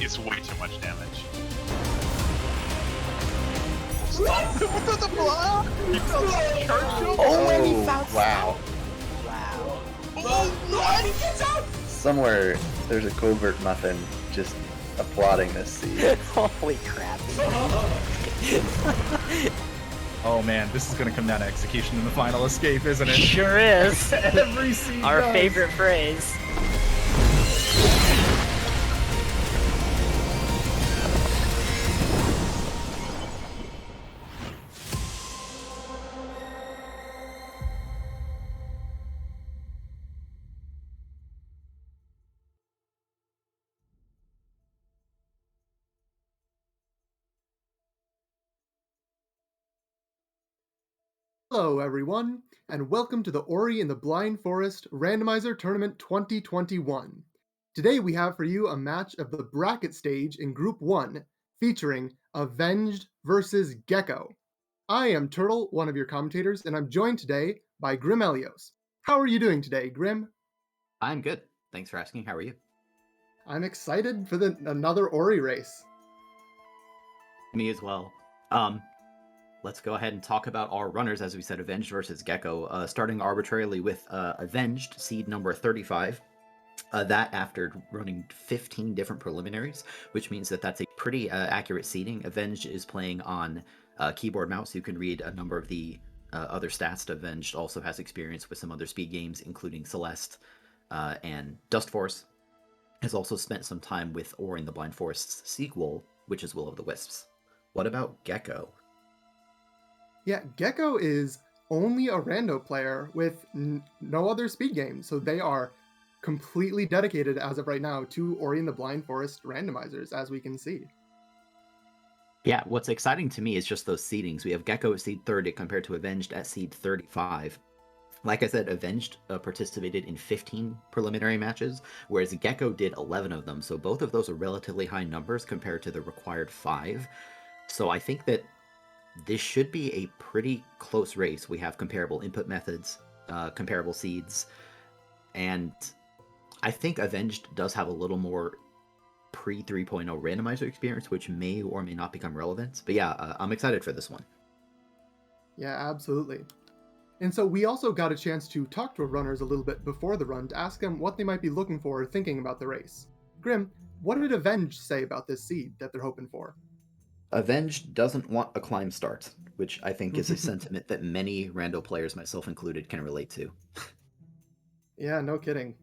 is way too much damage. Stop him with the block! He fell charge jump! Oh, and he found wow. Wow. Oh, what? He gets out! Somewhere there's a covert muffin just applauding this seed. Holy crap. Oh man, this is gonna come down to execution in the final escape, isn't it? Sure is. Every seed Our does. favorite phrase. Hello everyone, and welcome to the Ori and the Blind Forest Randomizer Tournament 2021. Today we have for you a match of the bracket stage in Group 1, featuring Avenged versus Gecko. I am Turtle, one of your commentators, and I'm joined today by Grim Elios. How are you doing today, Grim? I'm good. Thanks for asking. How are you? I'm excited for another Ori race. Me as well. Let's go ahead and talk about our runners, as we said, Avenged versus Gecko, starting arbitrarily with Avenged, seed number 35. That after running 15 different preliminaries, which means that that's a pretty accurate seeding. Avenged is playing on keyboard mouse. You can read a number of the other stats. Avenged also has experience with some other speed games, including Celeste and Dust Force. Has also spent some time with Ori and the Blind Forest's sequel, which is Will of the Wisps. What about Gecko? Yeah, Gecko is only a rando player with no other speed game, so they are completely dedicated as of right now to Ori and the Blind Forest randomizers, as we can see. Yeah, what's exciting to me is just those seedings. We have Gecko at seed 30 compared to Avenged at seed 35. Like I said, Avenged participated in 15 preliminary matches, whereas Gecko did 11 of them, so both of those are relatively high numbers compared to the required 5. So I think that this should be a pretty close race. We have comparable input methods, comparable seeds, and I think Avenged does have a little more pre-3.0 randomizer experience, which may or may not become relevant. But yeah, I'm excited for this one. Yeah, absolutely. And so we also got a chance to talk to our runners a little bit before the run to ask them what they might be looking for or thinking about the race. Grim, what did Avenged say about this seed that they're hoping for? Avenged doesn't want a climb start, which I think is a sentiment that many rando players, myself included, can relate to. Yeah, no kidding.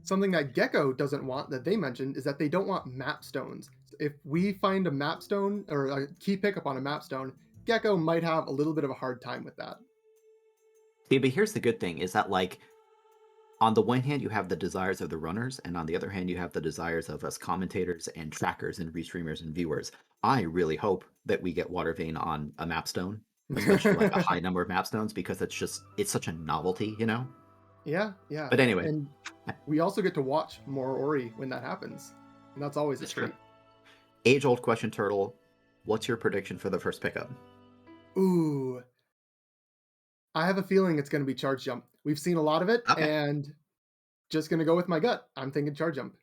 Something that Gecko doesn't want that they mentioned is that they don't want map stones. If we find a map stone or a key pickup on a map stone, Gecko might have a little bit of a hard time with that. Yeah, but here's the good thing, is that, like, on the one hand, you have the desires of the runners, and on the other hand, you have the desires of us commentators and trackers and restreamers and viewers. I really hope that we get Water Vein on a map stone, especially like a high number of map stones, because it's such a novelty, you know? Yeah. But anyway. And we also get to watch more Ori when that happens. And that's always a treat. Age-old question, Turtle. What's your prediction for the first pickup? Ooh. I have a feeling it's going to be Charge Jump. We've seen a lot of it, and just going to go with my gut. I'm thinking Charge Jump.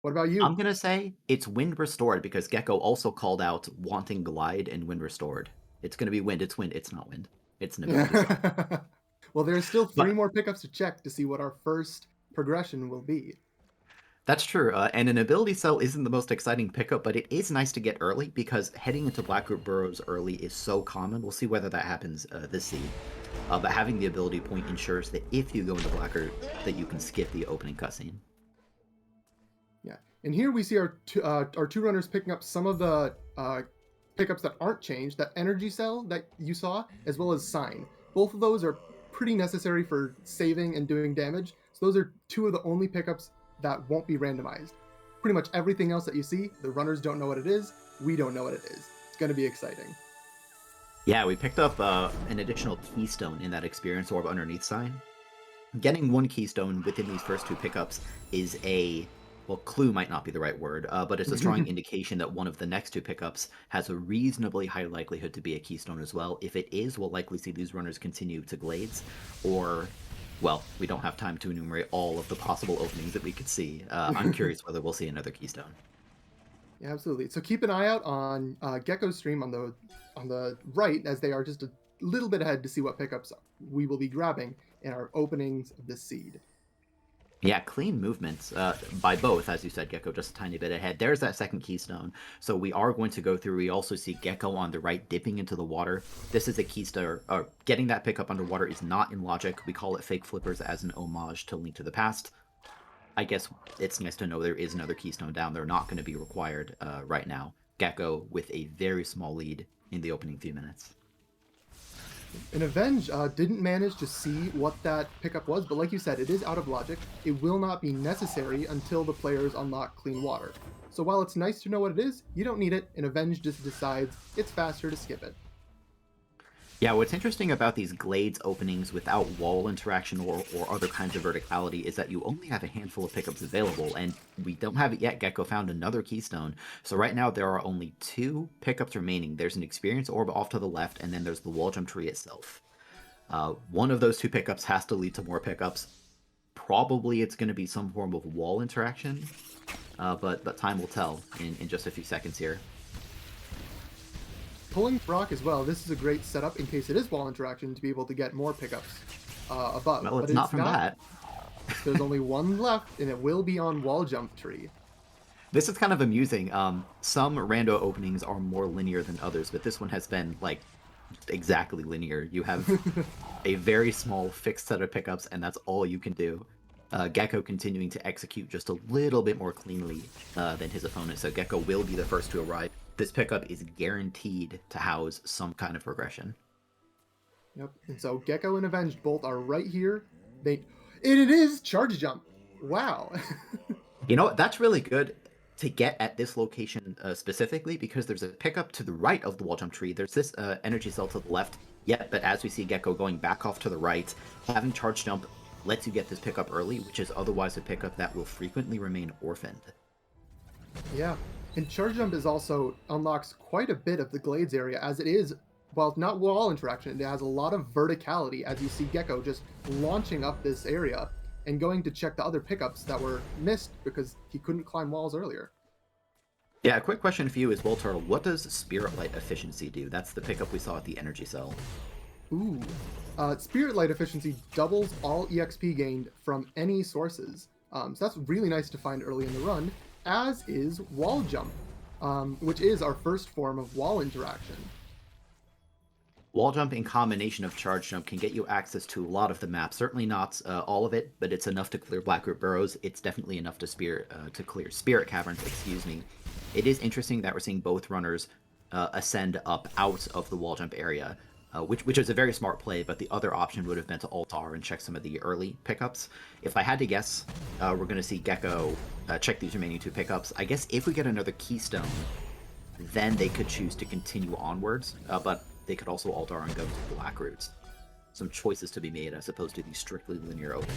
What about you? I'm going to say it's Wind Restored, because Gecko also called out wanting Glide and Wind Restored. It's going to be Wind. It's Wind. It's not Wind. It's an ability. Well, there's still 3 more pickups to check to see what our first progression will be. That's true, and an ability cell isn't the most exciting pickup, but it is nice to get early, because heading into Blackroot Burrows early is so common. We'll see whether that happens this seed. But having the ability point ensures that if you go into Blackroot, that you can skip the opening cutscene. Yeah, and here we see our two runners picking up some of the pickups that aren't changed, that energy cell that you saw, as well as sign. Both of those are pretty necessary for saving and doing damage, so those are 2 of the only pickups that won't be randomized. Pretty much everything else that you see, the runners don't know what it is, we don't know what it is. It's going to be exciting. Yeah, we picked up an additional keystone in that experience orb underneath sign. Getting 1 keystone within these first 2 pickups is a, well, clue might not be the right word, but it's a strong indication that one of the next 2 pickups has a reasonably high likelihood to be a keystone as well. If it is, we'll likely see these runners continue to Glades, or, well, we don't have time to enumerate all of the possible openings that we could see. I'm curious whether we'll see another keystone. Yeah, absolutely. So keep an eye out on Gecko's stream on the right, as they are just a little bit ahead to see what pickups we will be grabbing in our openings of this seed. Yeah, clean movements by both, as you said, Gecko just a tiny bit ahead. There's that second keystone. So we are going to go through. We also see Gecko on the right dipping into the water. This is a keystone. Getting that pickup underwater is not in logic. We call it fake flippers as an homage to Link to the Past. I guess it's nice to know there is another keystone down. They're not going to be required right now. Gecko with a very small lead in the opening few minutes. And Avenge didn't manage to see what that pickup was, but like you said, it is out of logic. It will not be necessary until the players unlock clean water. So while it's nice to know what it is, you don't need it, and Avenge just decides it's faster to skip it. Yeah, what's interesting about these Glades openings without wall interaction or other kinds of verticality is that you only have a handful of pickups available, and we don't have it yet. Gecko found another keystone. So right now there are only 2 pickups remaining. There's an experience orb off to the left, and then there's the wall jump tree itself. One of those 2 pickups has to lead to more pickups. Probably it's going to be some form of wall interaction, but time will tell in just a few seconds here. Pulling Brock as well, this is a great setup in case it is wall interaction to be able to get more pickups above. Well, but it's not from that. There's only one left, and it will be on wall jump tree. This is kind of amusing. Some rando openings are more linear than others, but this one has been, like, exactly linear. You have a very small fixed set of pickups, and that's all you can do. Gecko continuing to execute just a little bit more cleanly than his opponent, so Gecko will be the first to arrive. This pickup is guaranteed to house some kind of progression. Yep, and so Gecko and Avenged both are right here. And it is charge jump. Wow. You know what? That's really good to get at this location specifically, because there's a pickup to the right of the wall jump tree. There's this energy cell to the left. Yeah, but as we see Gecko going back off to the right, having charge jump lets you get this pickup early, which is otherwise a pickup that will frequently remain orphaned. Yeah, and charge jump is also unlocks quite a bit of the Glades area, as it is, well, not wall interaction, it has a lot of verticality, as you see Gecko just launching up this area and going to check the other pickups that were missed because he couldn't climb walls earlier. Yeah, a quick question for you as well, Turtle. What does Spirit Light Efficiency do? That's the pickup we saw at the energy cell. Ooh. Spirit Light Efficiency doubles all EXP gained from any sources. So that's really nice to find early in the run, as is Wall Jump, which is our first form of wall interaction. Wall Jump in combination of Charge Jump can get you access to a lot of the map. Certainly not all of it, but it's enough to clear Blackroot Burrows. It's definitely enough to clear Spirit Caverns, excuse me. It is interesting that we're seeing both runners ascend up out of the Wall Jump area. Which is a very smart play, but the other option would have been to alt-R and check some of the early pickups. If I had to guess, we're going to see Gecko check these remaining 2 pickups. I guess if we get another keystone, then they could choose to continue onwards, but they could also alt-R and go to Blackroots. Some choices to be made as opposed to the strictly linear open.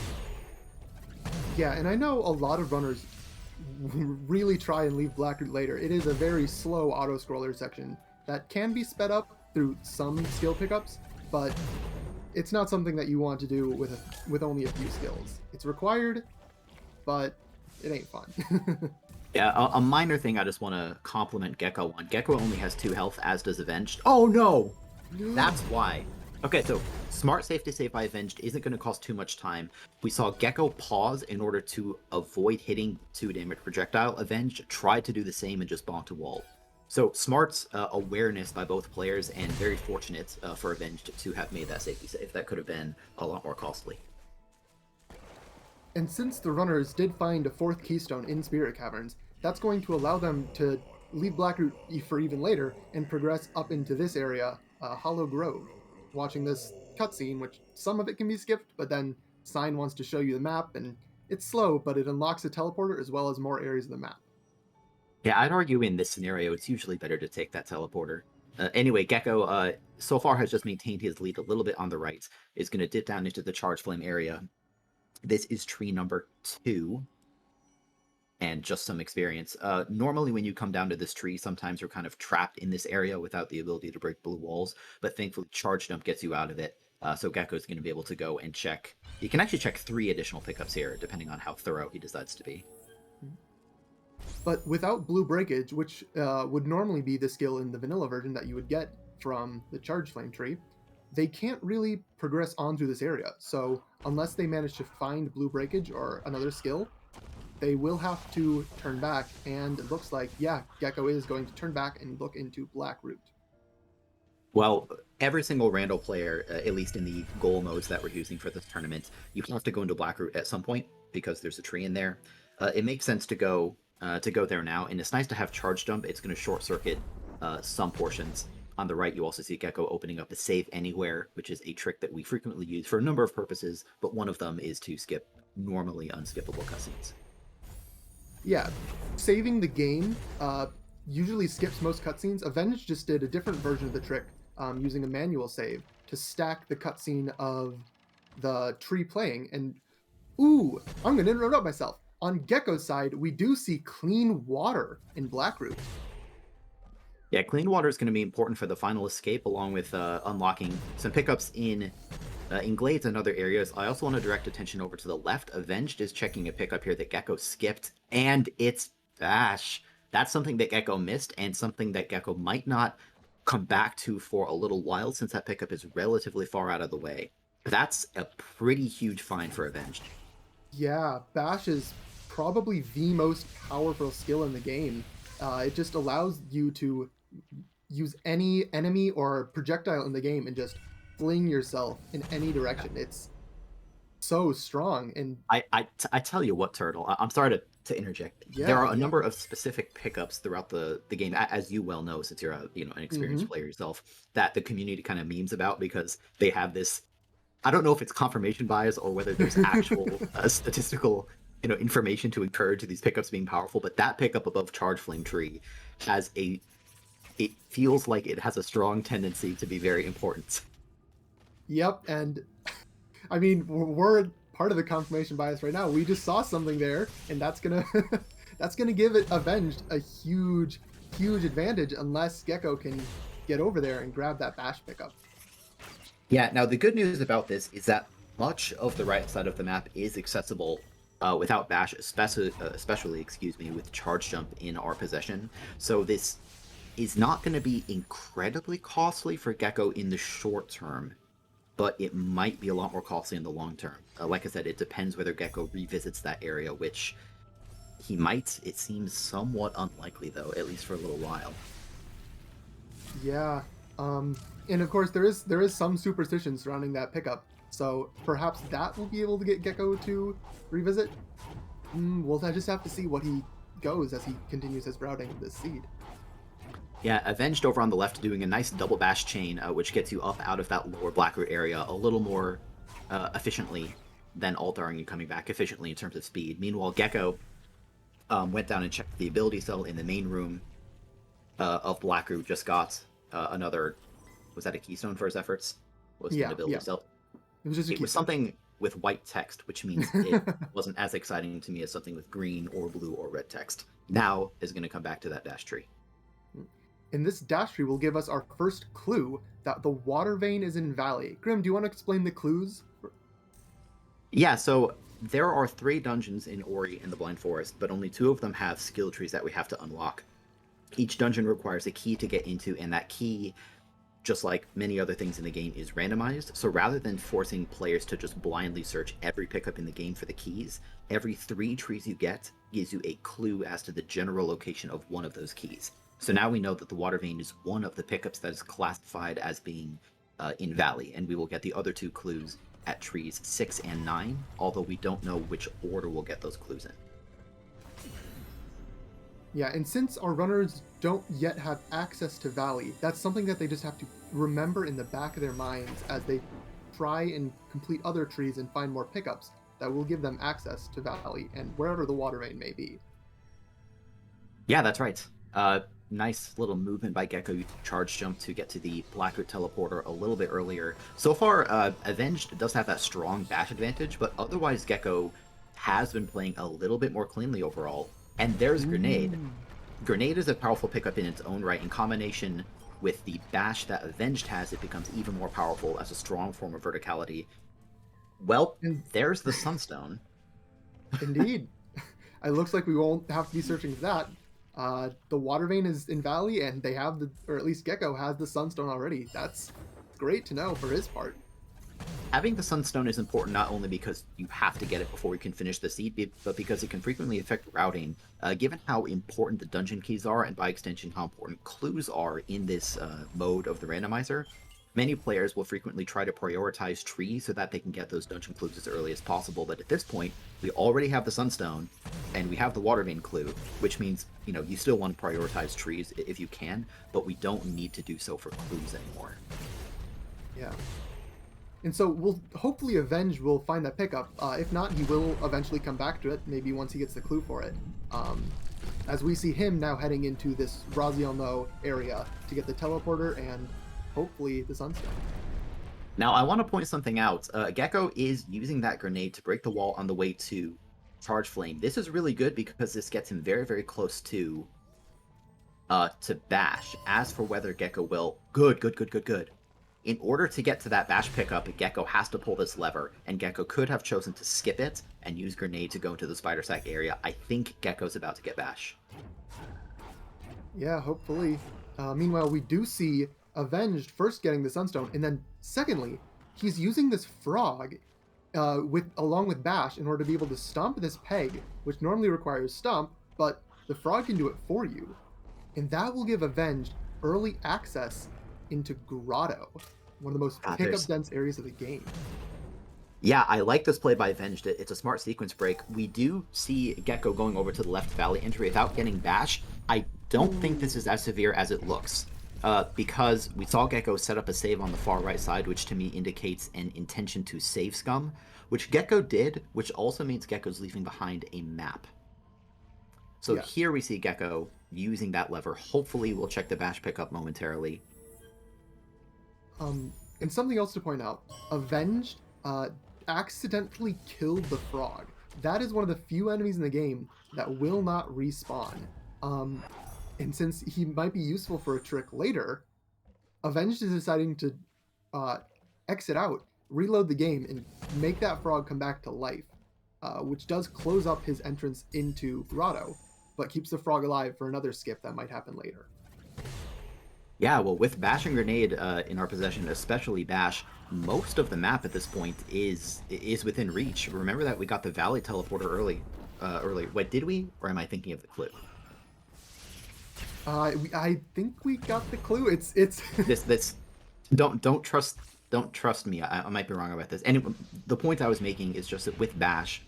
Yeah, and I know a lot of runners really try and leave Blackroot later. It is a very slow auto-scroller section that can be sped up through some skill pickups, but it's not something that you want to do with only a few skills. It's required, but it ain't fun. Yeah, a minor thing I just want to compliment Gecko on. Gecko only has 2 health, as does Avenged. Oh no! That's why. Okay, so smart safe to save by Avenged isn't going to cost too much time. We saw Gecko pause in order to avoid hitting 2 damage projectile. Avenged tried to do the same and just bonked a wall. So smart awareness by both players, and very fortunate for Avenged to have made that safety save. That could have been a lot more costly. And since the runners did find a 4th keystone in Spirit Caverns, that's going to allow them to leave Blackroot for even later and progress up into this area, Hollow Grove. Watching this cutscene, which some of it can be skipped, but then Sign wants to show you the map, and it's slow, but it unlocks a teleporter as well as more areas of the map. Yeah, I'd argue in this scenario, it's usually better to take that teleporter. Anyway, Gecko so far has just maintained his lead a little bit on the right. Is going to dip down into the Charge Flame area. This is tree number 2. And just some experience. Normally when you come down to this tree, sometimes you're kind of trapped in this area without the ability to break blue walls. But thankfully, Charge Jump gets you out of it. So Gecko's going to be able to go and check. He can actually check 3 additional pickups here, depending on how thorough he decides to be. But without blue breakage, which would normally be the skill in the vanilla version that you would get from the charge flame tree, they can't really progress on through this area. So unless they manage to find blue breakage or another skill, they will have to turn back. And it looks like, yeah, Gecko is going to turn back and look into black root. Well, every single rando player, at least in the goal modes that we're using for this tournament, you have to go into Blackroot at some point because there's a tree in there. It makes sense to go there now, and it's nice to have charge jump. It's going to short circuit some portions. On the right, you also see Gecko opening up the save anywhere, which is a trick that we frequently use for a number of purposes, but one of them is to skip normally unskippable cutscenes. Yeah, saving the game usually skips most cutscenes. Avenged just did a different version of the trick using a manual save to stack the cutscene of the tree playing. And ooh, I'm going to interrupt myself. On Gecko's side, we do see clean water in Blackroot. Yeah, clean water is going to be important for the final escape, along with unlocking some pickups in Glades and other areas. I also want to direct attention over to the left. Avenged is checking a pickup here that Gecko skipped, and it's Bash. That's something that Gecko missed, and something that Gecko might not come back to for a little while, since that pickup is relatively far out of the way. That's a pretty huge find for Avenged. Yeah, Bash is probably the most powerful skill in the game. It just allows you to use any enemy or projectile in the game and just fling yourself in any direction. It's so strong. And I tell you what, Turtle, I'm sorry to interject. Yeah, there are a yeah. number of specific pickups throughout the game, as you well know, since you're an experienced player yourself, that the community kind of memes about, because they have this, I don't know if it's confirmation bias or whether there's actual statistical information to encourage these pickups being powerful, but that pickup above Charge Flame Tree it feels like it has a strong tendency to be very important. Yep, and I mean, we're part of the confirmation bias right now. We just saw something there, and that's gonna give it Avenged a huge advantage unless Gecko can get over there and grab that Bash pickup. Yeah, now the good news about this is that much of the right side of the map is accessible without Bash, especially with Charge Jump in our possession. So this is not going to be incredibly costly for Gecko in the short term, but it might be a lot more costly in the long term. Like I said, it depends whether Gecko revisits that area, which he might. It seems somewhat unlikely, though, at least for a little while. Yeah, and of course there is some superstition surrounding that pickup, so perhaps that will be able to get Gecko to revisit. We'll just have to see what he goes as he continues his routing of this seed. Yeah, Avenged over on the left doing a nice double bash chain, which gets you up out of that lower Blackroot area a little more efficiently than ultaring and coming back efficiently in terms of speed. Meanwhile, Gecko went down and checked the ability cell in the main room of Blackroot, just got another, was that a keystone for his efforts? Was it an ability cell? It was just it was something with white text, which means it wasn't as exciting to me as something with green or blue or red text. Now is going to come back to that dash tree. And this dash tree will give us our first clue that the water vein is in Valley. Grim, do you want to explain the clues? Yeah, so there are 3 dungeons in Ori in the Blind Forest, but only 2 of them have skill trees that we have to unlock. Each dungeon requires a key to get into, and that key, just like many other things in the game, is randomized. So rather than forcing players to just blindly search every pickup in the game for the keys, every 3 trees you get gives you a clue as to the general location of one of those keys. So now we know that the water vein is one of the pickups that is classified as being in Valley, and we will get the other 2 clues at trees 6 and 9, although we don't know which order we'll get those clues in. Yeah, and since our runners don't yet have access to Valley, that's something that they just have to remember in the back of their minds as they try and complete other trees and find more pickups that will give them access to Valley and wherever the water vein may be. Yeah, that's right. Nice little movement by Gecko. Charge jump to get to the Blackroot teleporter a little bit earlier. So far, Avenged does have that strong bash advantage, but otherwise Gecko has been playing a little bit more cleanly overall. And there's Grenade. Grenade is a powerful pickup in its own right. In combination with the bash that Avenged has, it becomes even more powerful as a strong form of verticality. Well, there's the Sunstone. Indeed. it looks like we won't have to be searching for that. The water vein is in Valley, and they have or at least Gecko has the Sunstone already. That's great to know for his part. Having the Sunstone is important not only because you have to get it before you can finish the seed, but because it can frequently affect routing. Given how important the dungeon keys are, and by extension how important clues are in this mode of the randomizer, many players will frequently try to prioritize trees so that they can get those dungeon clues as early as possible. But at this point, we already have the Sunstone, and we have the water vein clue, which means, you know, you still want to prioritize trees if you can, but we don't need to do so for clues anymore. Yeah. And so we'll hopefully Avenge will find that pickup. If not, he will eventually come back to it, maybe once he gets the clue for it. As we see him now heading into this Raziel No area to get the teleporter and hopefully the Sunstone. Now, I want to point something out. Gecko is using that grenade to break the wall on the way to Charge Flame. This is really good because this gets him very, very close to Bash. As for whether Gecko will... Good. In order to get to that Bash pickup, Gecko has to pull this lever, and Gecko could have chosen to skip it and use Grenade to go into the Spider Sack area. I think Gecko's about to get Bash. Yeah, hopefully. Meanwhile, we do see Avenged first getting the Sunstone, and then secondly, he's using this frog along with Bash in order to be able to stomp this peg, which normally requires stomp, but the frog can do it for you. And that will give Avenged early access into Grotto, one of the most pickup-dense areas of the game. Yeah, I like this play by Avenged. It's a smart sequence break. We do see Gecko going over to the left Valley entry without getting Bash. I don't think this is as severe as it looks, because we saw Gecko set up a save on the far right side, which to me indicates an intention to save Scum, which Gecko did, which also means Gecko's leaving behind a map. So here we see Gecko using that lever. Hopefully we'll check the Bash pickup momentarily. And something else to point out, Avenged accidentally killed the frog. That is one of the few enemies in the game that will not respawn. And since he might be useful for a trick later, Avenged is deciding to exit out, reload the game, and make that frog come back to life, which does close up his entrance into Grotto, but keeps the frog alive for another skip that might happen later. Yeah, well, with Bash and Grenade in our possession, especially Bash, most of the map at this point is within reach. Remember that we got the Valley teleporter early. Wait, did we? Or am I thinking of the clue? I think we got the clue. It's this. Don't trust me. I might be wrong about this. And the point I was making is just that with Bash,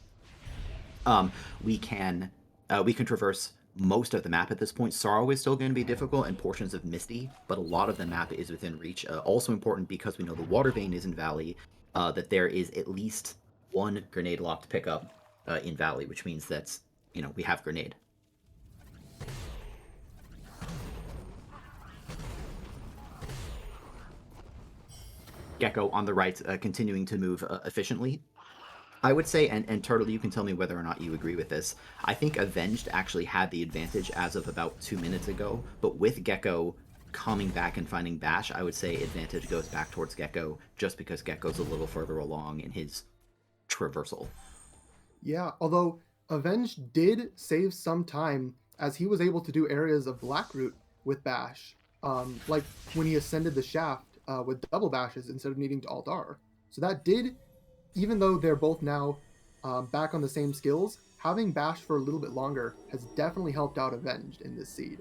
we can traverse most of the map at this point. Sorrow is still going to be difficult, and portions of Misty, but a lot of the map is within reach. Also important because we know the Water Vein is in Valley, that there is at least one grenade locked pickup in Valley, which means that, you know, we have Grenade. Gecko on the right, continuing to move efficiently. I would say, and Turtle, you can tell me whether or not you agree with this, I think Avenged actually had the advantage as of about 2 minutes ago, but with Gecko coming back and finding Bash, I would say advantage goes back towards Gecko, just because Gecko's a little further along in his traversal. Yeah, although Avenged did save some time, as he was able to do areas of Blackroot with Bash, like when he ascended the shaft with double Bashes instead of needing to Alt-R. So that did... Even though they're both now back on the same skills, having Bash for a little bit longer has definitely helped out Avenged in this seed.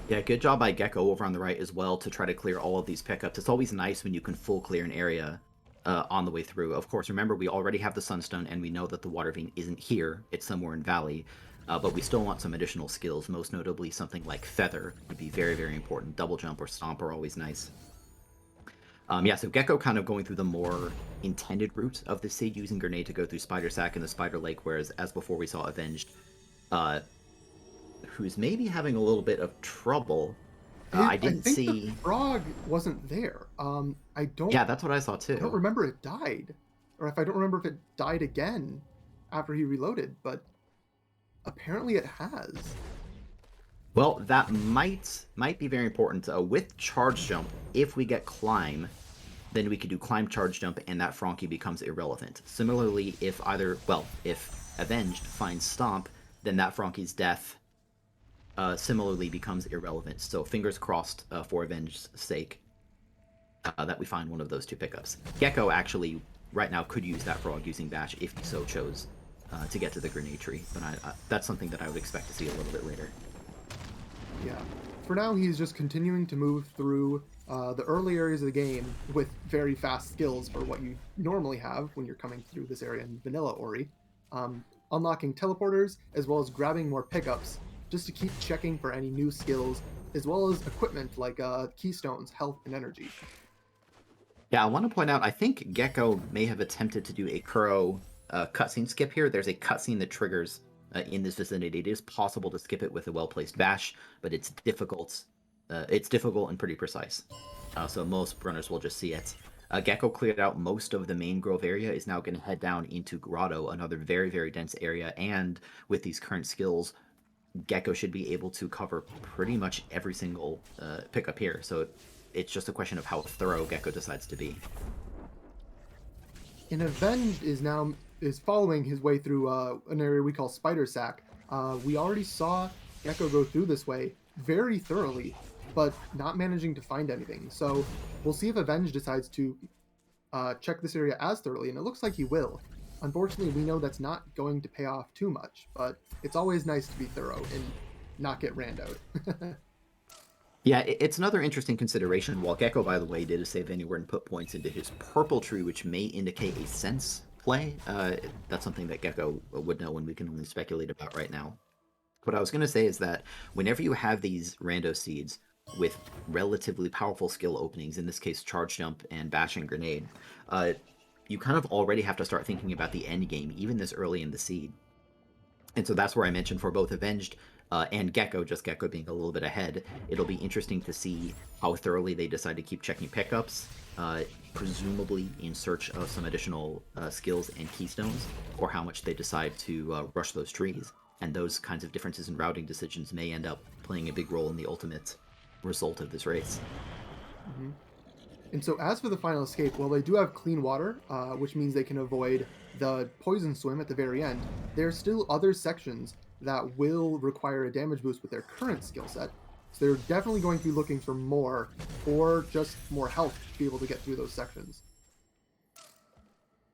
Yeah, good job by Gecko over on the right as well to try to clear all of these pickups. It's always nice when you can full clear an area on the way through. Of course, remember, we already have the Sunstone, and we know that the Water Vein isn't here. It's somewhere in Valley. But we still want some additional skills, most notably something like Feather would be very, very important. Double Jump or Stomp are always nice. Yeah, so Gecko kind of going through the more intended route of the seed, using Grenade to go through Spider Sack and the Spider Lake, whereas as before we saw Avenged, who's maybe having a little bit of trouble. I think see... the frog wasn't there. I don't... Yeah, that's what I saw too. I don't remember it died. Or if I don't remember if it died again after he reloaded, but apparently it has. Well, that might be very important. With Charge Jump, if we get Climb, then we could do Climb, Charge Jump, and that Frankie becomes irrelevant. Similarly, if Avenged finds Stomp, then that Franki's death similarly becomes irrelevant. So fingers crossed for Avenged's sake that we find one of those two pickups. Gecko actually right now could use that frog using Bash if he so chose to get to the grenade tree, but that's something that I would expect to see a little bit later. Yeah. For now, he's just continuing to move through the early areas of the game with very fast skills for what you normally have when you're coming through this area in vanilla Ori. Unlocking teleporters, as well as grabbing more pickups, just to keep checking for any new skills, as well as equipment like keystones, health, and energy. Yeah, I want to point out, I think Gecko may have attempted to do a Kuro cutscene skip here. There's a cutscene that triggers in this vicinity. It is possible to skip it with a well-placed bash, but it's difficult. It's difficult and pretty precise. So most runners will just see it. Gecko cleared out most of the main grove area, is now going to head down into Grotto, another very, very dense area, and with these current skills, Gecko should be able to cover pretty much every single pickup here. So it's just a question of how thorough Gecko decides to be. And Avenged is following his way through an area we call Spider Sack. We already saw Gecko go through this way very thoroughly, but not managing to find anything. So we'll see if Avenged decides to check this area as thoroughly, and it looks like he will. Unfortunately, we know that's not going to pay off too much, but it's always nice to be thorough and not get randoed. Yeah, it's another interesting consideration. While Gecko, by the way, did a save anywhere and put points into his purple tree, which may indicate a sense play. That's something that Gecko would know, and we can only speculate about right now. What I was going to say is that whenever you have these rando seeds with relatively powerful skill openings, in this case Charge Jump and Bash and Grenade, you kind of already have to start thinking about the end game, even this early in the seed. And so that's where I mentioned for both Avenged and Gecko, just Gecko being a little bit ahead, it'll be interesting to see how thoroughly they decide to keep checking pickups, presumably in search of some additional skills and keystones, or how much they decide to rush those trees. And those kinds of differences in routing decisions may end up playing a big role in the ultimate result of this race. Mm-hmm. And so as for the final escape, well, they do have clean water, which means they can avoid the poison swim at the very end. There are still other sections that will require a damage boost with their current skill set. So they're definitely going to be looking for more, or just more health to be able to get through those sections.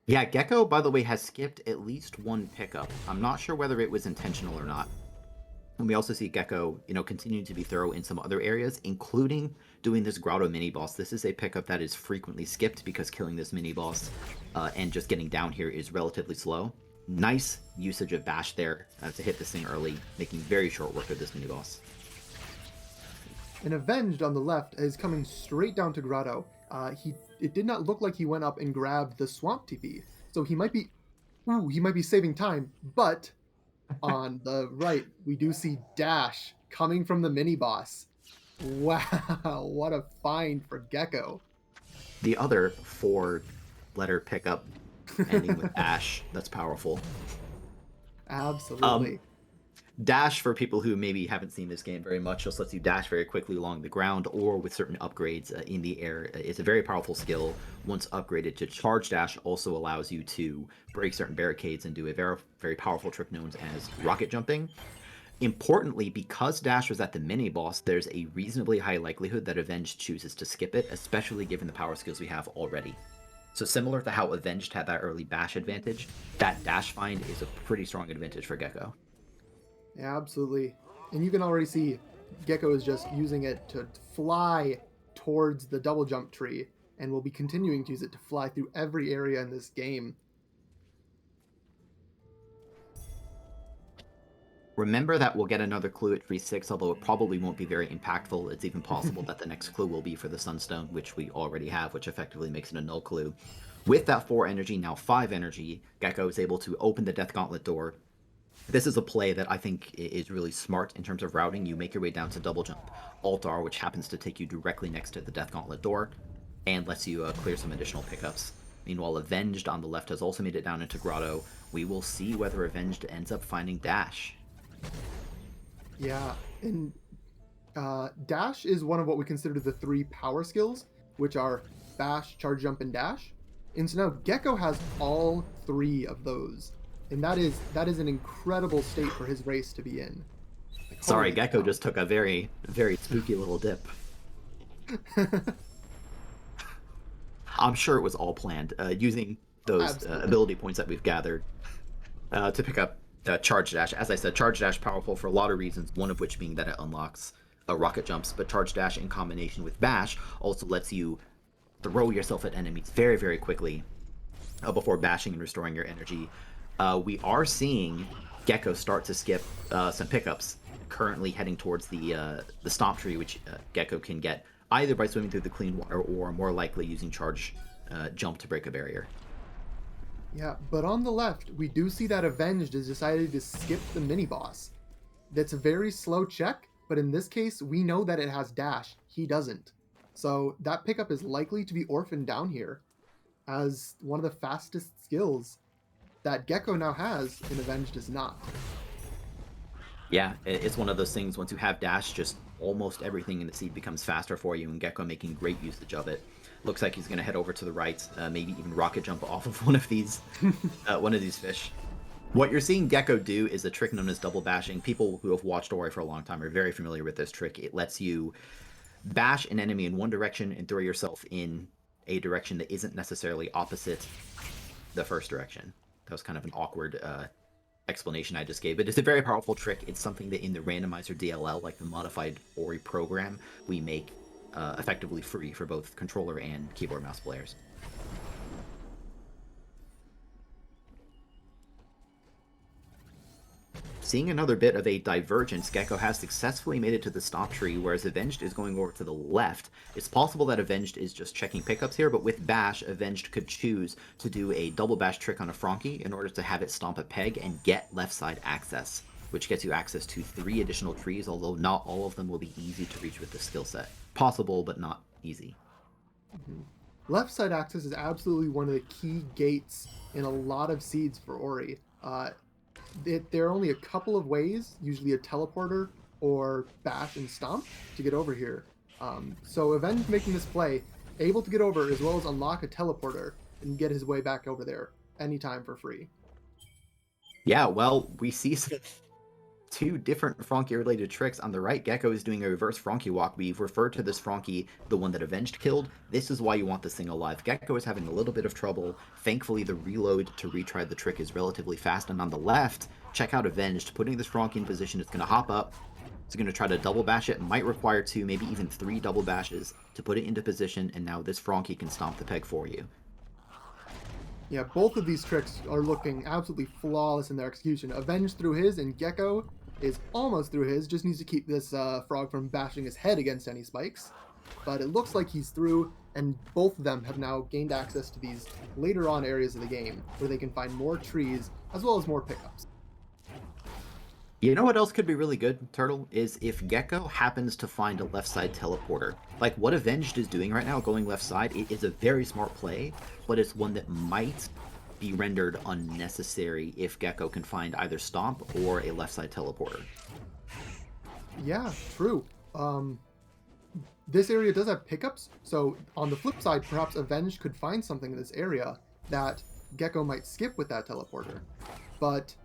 Yeah, Gecko, by the way, has skipped at least one pickup. I'm not sure whether it was intentional or not. And we also see Gecko, continuing to be thorough in some other areas, including doing this Grotto mini-boss. This is a pickup that is frequently skipped because killing this mini-boss and just getting down here is relatively slow. Nice usage of Bash there to hit this thing early, making very short work of this mini-boss. And Avenged on the left is coming straight down to Grotto. It did not look like he went up and grabbed the Swamp TP, so he might be saving time, but on the right, we do see Dash coming from the mini-boss. Wow, what a find for Gecko. The other 4-letter pickup ending with Dash, that's powerful. Absolutely. Dash, for people who maybe haven't seen this game very much, just lets you dash very quickly along the ground or with certain upgrades in the air. It's a very powerful skill. Once upgraded to Charge Dash, also allows you to break certain barricades and do a very, very powerful trick known as rocket jumping. Importantly, because Dash was at the mini-boss, there's a reasonably high likelihood that Avenged chooses to skip it, especially given the power skills we have already. So similar to how Avenged had that early Bash advantage, that Dash find is a pretty strong advantage for Gecko. Yeah, absolutely. And you can already see Gecko is just using it to fly towards the double jump tree, and will be continuing to use it to fly through every area in this game. Remember that we'll get another clue at tree 6, although it probably won't be very impactful. It's even possible that the next clue will be for the Sunstone, which we already have, which effectively makes it a null clue. With that 4 energy, now 5 energy, Gecko is able to open the Death Gauntlet door. This is a play that I think is really smart in terms of routing. You make your way down to double jump Alt-R, which happens to take you directly next to the Death Gauntlet door, and lets you clear some additional pickups. Meanwhile, Avenged on the left has also made it down into Grotto. We will see whether Avenged ends up finding Dash. Yeah, and Dash is one of what we consider the 3 power skills, which are Bash, Charge Jump, and Dash. And so now Gecko has all 3 of those. And that is an incredible state for his race to be in. Like, Sorry, holy Gecko cow. just took a very, very spooky little dip. I'm sure it was all planned, using those Absolutely. ability points that we've gathered to pick up Charge Dash. As I said, Charge Dash powerful for a lot of reasons, one of which being that it unlocks rocket jumps, but Charge Dash in combination with Bash also lets you throw yourself at enemies very, very quickly before bashing and restoring your energy. We are seeing Gecko start to skip some pickups, currently heading towards the Stomp Tree, which Gecko can get either by swimming through the clean water or more likely using Charge Jump to break a barrier. Yeah, but on the left, we do see that Avenged has decided to skip the mini-boss. That's a very slow check, but in this case, we know that it has Dash. He doesn't. So that pickup is likely to be orphaned down here as one of the fastest skills that Gecko now has and Avenged does not. Yeah, it's one of those things, once you have Dash, just almost everything in the seed becomes faster for you, and Gecko making great usage of it. Looks like he's going to head over to the right, maybe even rocket jump off of one of these fish. What you're seeing Gecko do is a trick known as double bashing. People who have watched Ori for a long time are very familiar with this trick. It lets you bash an enemy in one direction and throw yourself in a direction that isn't necessarily opposite the first direction. That was kind of an awkward explanation I just gave, but it's a very powerful trick. It's something that in the Randomizer DLL, like the modified Ori program, we make effectively free for both controller and keyboard mouse players. Seeing another bit of a divergence, Gecko has successfully made it to the Stomp Tree, whereas Avenged is going over to the left. It's possible that Avenged is just checking pickups here, but with Bash, Avenged could choose to do a double bash trick on a Frankie in order to have it stomp a peg and get left side access, which gets you access to 3 additional trees, although not all of them will be easy to reach with this skill set. Possible, but not easy. Mm-hmm. Left side access is absolutely one of the key gates in a lot of seeds for Ori. There are only a couple of ways, usually a teleporter or bash and stomp, to get over here. So Avenged making this play, able to get over as well as unlock a teleporter and get his way back over there anytime for free. Yeah, well, we see 2 different Frankie-related tricks. On the right, Gecko is doing a reverse Frankie walk. We've referred to this Frankie, the one that Avenged killed. This is why you want this thing alive. Gecko is having a little bit of trouble. Thankfully, the reload to retry the trick is relatively fast. And on the left, check out Avenged. Putting this Frankie in position, it's going to hop up. It's going to try to double bash it. It might require 2, maybe even 3 double bashes to put it into position. And now this Frankie can stomp the peg for you. Yeah, both of these tricks are looking absolutely flawless in their execution. Avenged through his, and Gecko is almost through his. Just needs to keep this frog from bashing his head against any spikes. But it looks like he's through, and both of them have now gained access to these later on areas of the game, where they can find more trees, as well as more pickups. You know what else could be really good, Turtle? Is if Gecko happens to find a left side teleporter. Like what Avenged is doing right now, going left side, it is a very smart play, but it's one that might be rendered unnecessary if Gecko can find either Stomp or a left side teleporter. Yeah, true. This area does have pickups, so on the flip side, perhaps Avenged could find something in this area that Gecko might skip with that teleporter. But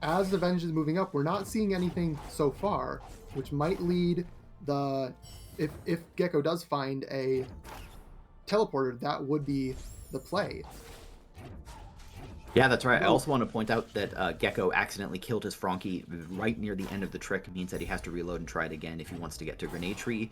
as Avenged is moving up, we're not seeing anything so far, which might lead the... If Gecko does find a teleporter, that would be the play. Yeah, that's right. I also want to point out that Gecko accidentally killed his Frankie right near the end of the trick. It means that he has to reload and try it again if he wants to get to Grenade Tree.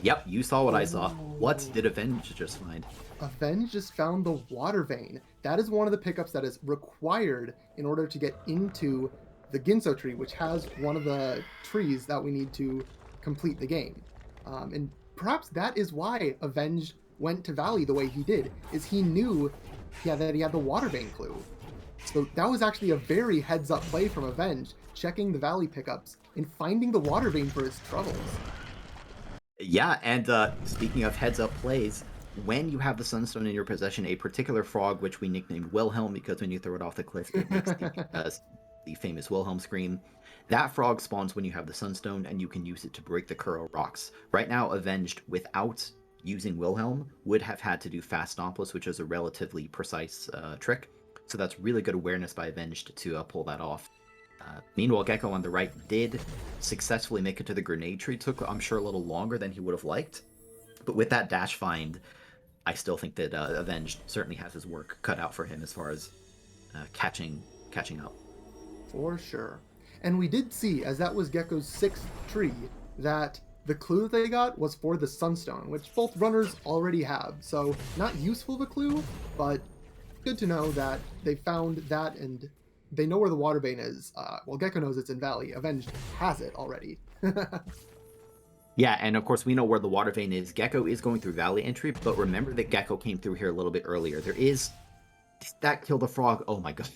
Yep, you saw what I saw. What did Avenge just find? Avenge just found the Water Vein. That is one of the pickups that is required in order to get into the Ginso tree, which has one of the trees that we need to complete the game. And perhaps that is why Avenge went to Valley the way he did, is he knew that he had the Water Vein clue. So that was actually a very heads-up play from Avenge, checking the Valley pickups and finding the Water Vein for his troubles. Yeah, and speaking of heads-up plays, when you have the Sunstone in your possession, a particular frog, which we nicknamed Wilhelm, because when you throw it off the cliff, it makes the famous Wilhelm scream. That frog spawns when you have the Sunstone, and you can use it to break the Curl rocks. Right now, Avenged, without using Wilhelm, would have had to do Fast Stompless, which is a relatively precise trick. So that's really good awareness by Avenged to pull that off. Meanwhile, Gecko on the right did successfully make it to the grenade tree. Took, I'm sure, a little longer than he would have liked. But with that dash find, I still think that Avenged certainly has his work cut out for him as far as catching up. For sure. And we did see, as that was Gecko's 6th tree, that the clue that they got was for the Sunstone, which both runners already have. So, not useful of a clue, but good to know that they found that and they know where the water vein is. Well, Gecko knows it's in Valley. Avenged has it already. Yeah, and of course we know where the water vein is. Gecko is going through Valley entry, but remember that Gecko came through here a little bit earlier. There is... That killed a frog. Oh my gosh.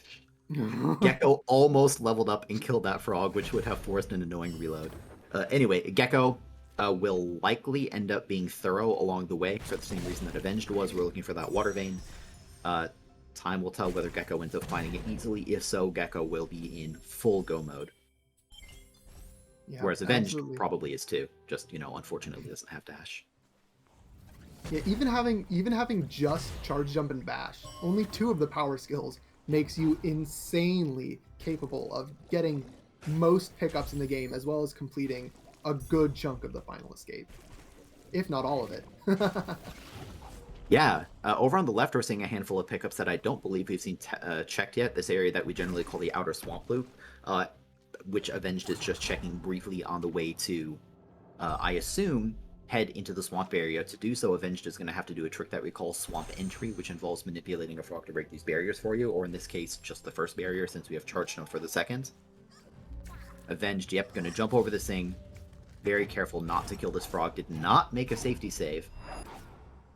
Gecko almost leveled up and killed that frog, which would have forced an annoying reload. Anyway, Gecko will likely end up being thorough along the way for the same reason that Avenged was. We're looking for that water vein. Time will tell whether Gecko ends up finding it easily. If so, Gecko will be in full go mode. Yeah, whereas Avenged absolutely. probably is too. Just, unfortunately doesn't have dash. Yeah, even having just charge, jump, and bash, only 2 of the power skills makes you insanely capable of getting most pickups in the game, as well as completing a good chunk of the final escape, if not all of it. Yeah, over on the left, we're seeing a handful of pickups that I don't believe we've seen checked yet. This area that we generally call the Outer Swamp Loop, which Avenged is just checking briefly on the way to, I assume, head into the swamp area. To do so, Avenged is going to have to do a trick that we call Swamp Entry, which involves manipulating a frog to break these barriers for you, or in this case, just the first barrier, since we have Charge Jump for the second. Avenged, yep, going to jump over this thing. Very careful not to kill this frog. Did not make a safety save.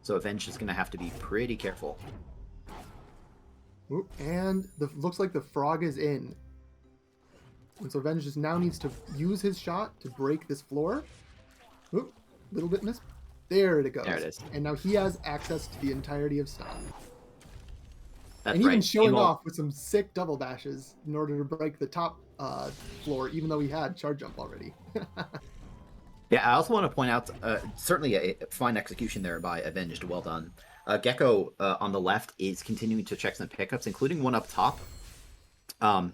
So Avenged is going to have to be pretty careful. Oop, and looks like the frog is in. And so Avenged just now needs to use his shot to break this floor. Oop, little bit missed. There it goes. There it is. And now he has access to the entirety of stun. That's And right. even showing Aim off with some sick double dashes in order to break the top floor, even though he had charge jump already. Yeah, I also want to point out, certainly a fine execution there by Avenged. Well done. Gecko on the left is continuing to check some pickups, including one up top. And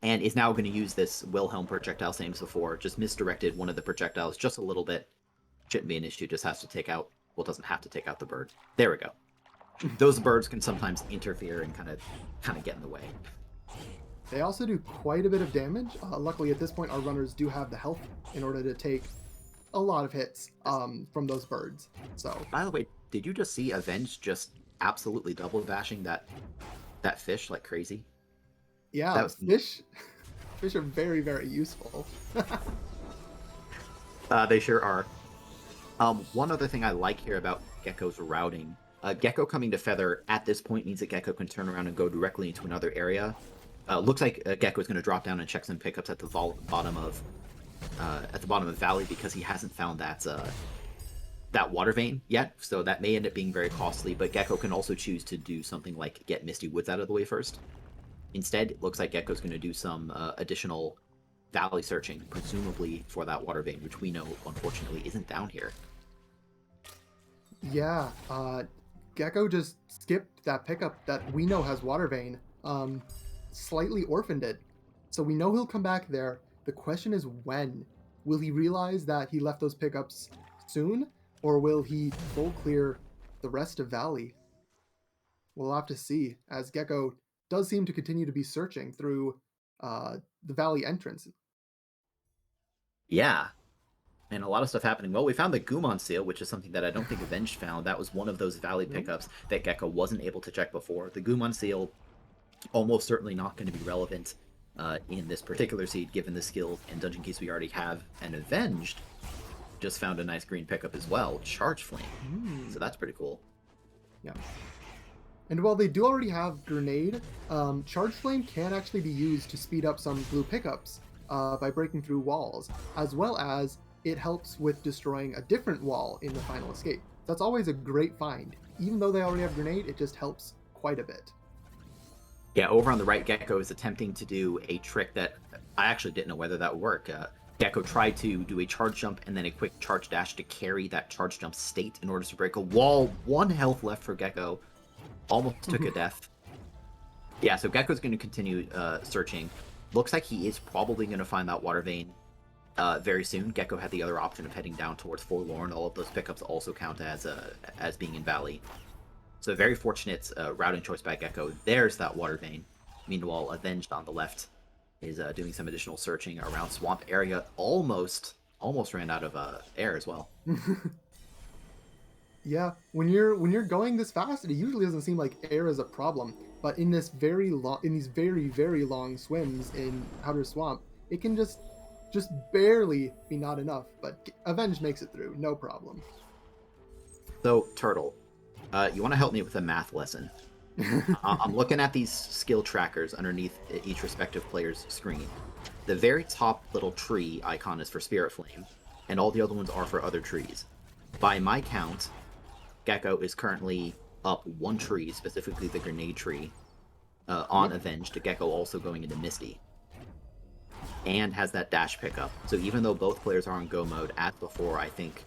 is now going to use this Wilhelm projectile, same as before. Just misdirected one of the projectiles just a little bit. Shouldn't be an issue, just has to take out... Well, doesn't have to take out the bird. There we go. Those birds can sometimes interfere and kind of get in the way. They also do quite a bit of damage. Luckily, at this point, our runners do have the health in order to take a lot of hits from those birds. So, By the way, did you just see Avenged just absolutely double bashing that fish like crazy? yeah, That was- fish are very, very useful. They sure are. One other thing I like here about Gecko's routing. Gecko coming to Feather at this point means that Gecko can turn around and go directly into another area. Looks like Gecko is going to drop down and check some pickups at the bottom of Valley because he hasn't found that water vein yet. So that may end up being very costly. But Gecko can also choose to do something like get Misty Woods out of the way first. Instead, it looks like Gecko's going to do some additional Valley searching, presumably for that water vein, which we know unfortunately isn't down here. Yeah, Gecko just skipped that pickup that we know has water vein. Slightly orphaned it. So we know he'll come back there. The question is when. Will he realize that he left those pickups soon? Or will he full clear the rest of Valley? We'll have to see, as Gecko does seem to continue to be searching through the Valley entrance. Yeah. And a lot of stuff happening. Well, we found the Gumon seal, which is something that I don't think Avenged found. That was one of those Valley pickups that Gecko wasn't able to check before. The Gumon seal, almost certainly not going to be relevant in this particular seed, given the skills and dungeon keys we already have. And Avenged just found a nice green pickup as well, Charge Flame. So that's pretty cool. Yeah. And while they do already have Grenade, Charge Flame can actually be used to speed up some blue pickups by breaking through walls, as well as it helps with destroying a different wall in the final escape. That's always a great find. Even though they already have Grenade, it just helps quite a bit. Yeah, over on the right, Gecko is attempting to do a trick that I actually didn't know whether that would work. Gecko tried to do a charge jump and then a quick charge dash to carry that charge jump state in order to break a wall. 1 health left for Gecko. Almost took a death. Yeah, so Gecko's going to continue searching. Looks like he is probably going to find that water vein very soon. Gecko had the other option of heading down towards Forlorn. All of those pickups also count as being in Valley. So very fortunate routing choice by Gecko. There's that water vein. Meanwhile, Avenged on the left is doing some additional searching around Swamp area. Almost ran out of air as well. Yeah, when you're going this fast, it usually doesn't seem like air is a problem. But in these very very long swims in Outer Swamp, it can just barely be not enough. But Avenged makes it through, no problem. So Turtle, you want to help me with a math lesson? I'm looking at these skill trackers underneath each respective player's screen. The very top little tree icon is for Spirit Flame, and all the other ones are for other trees. By my count, Gecko is currently up one tree, specifically the grenade tree, on Avenged. Gecko also going into Misty, and has that dash pickup. So even though both players are on go mode, as before, I think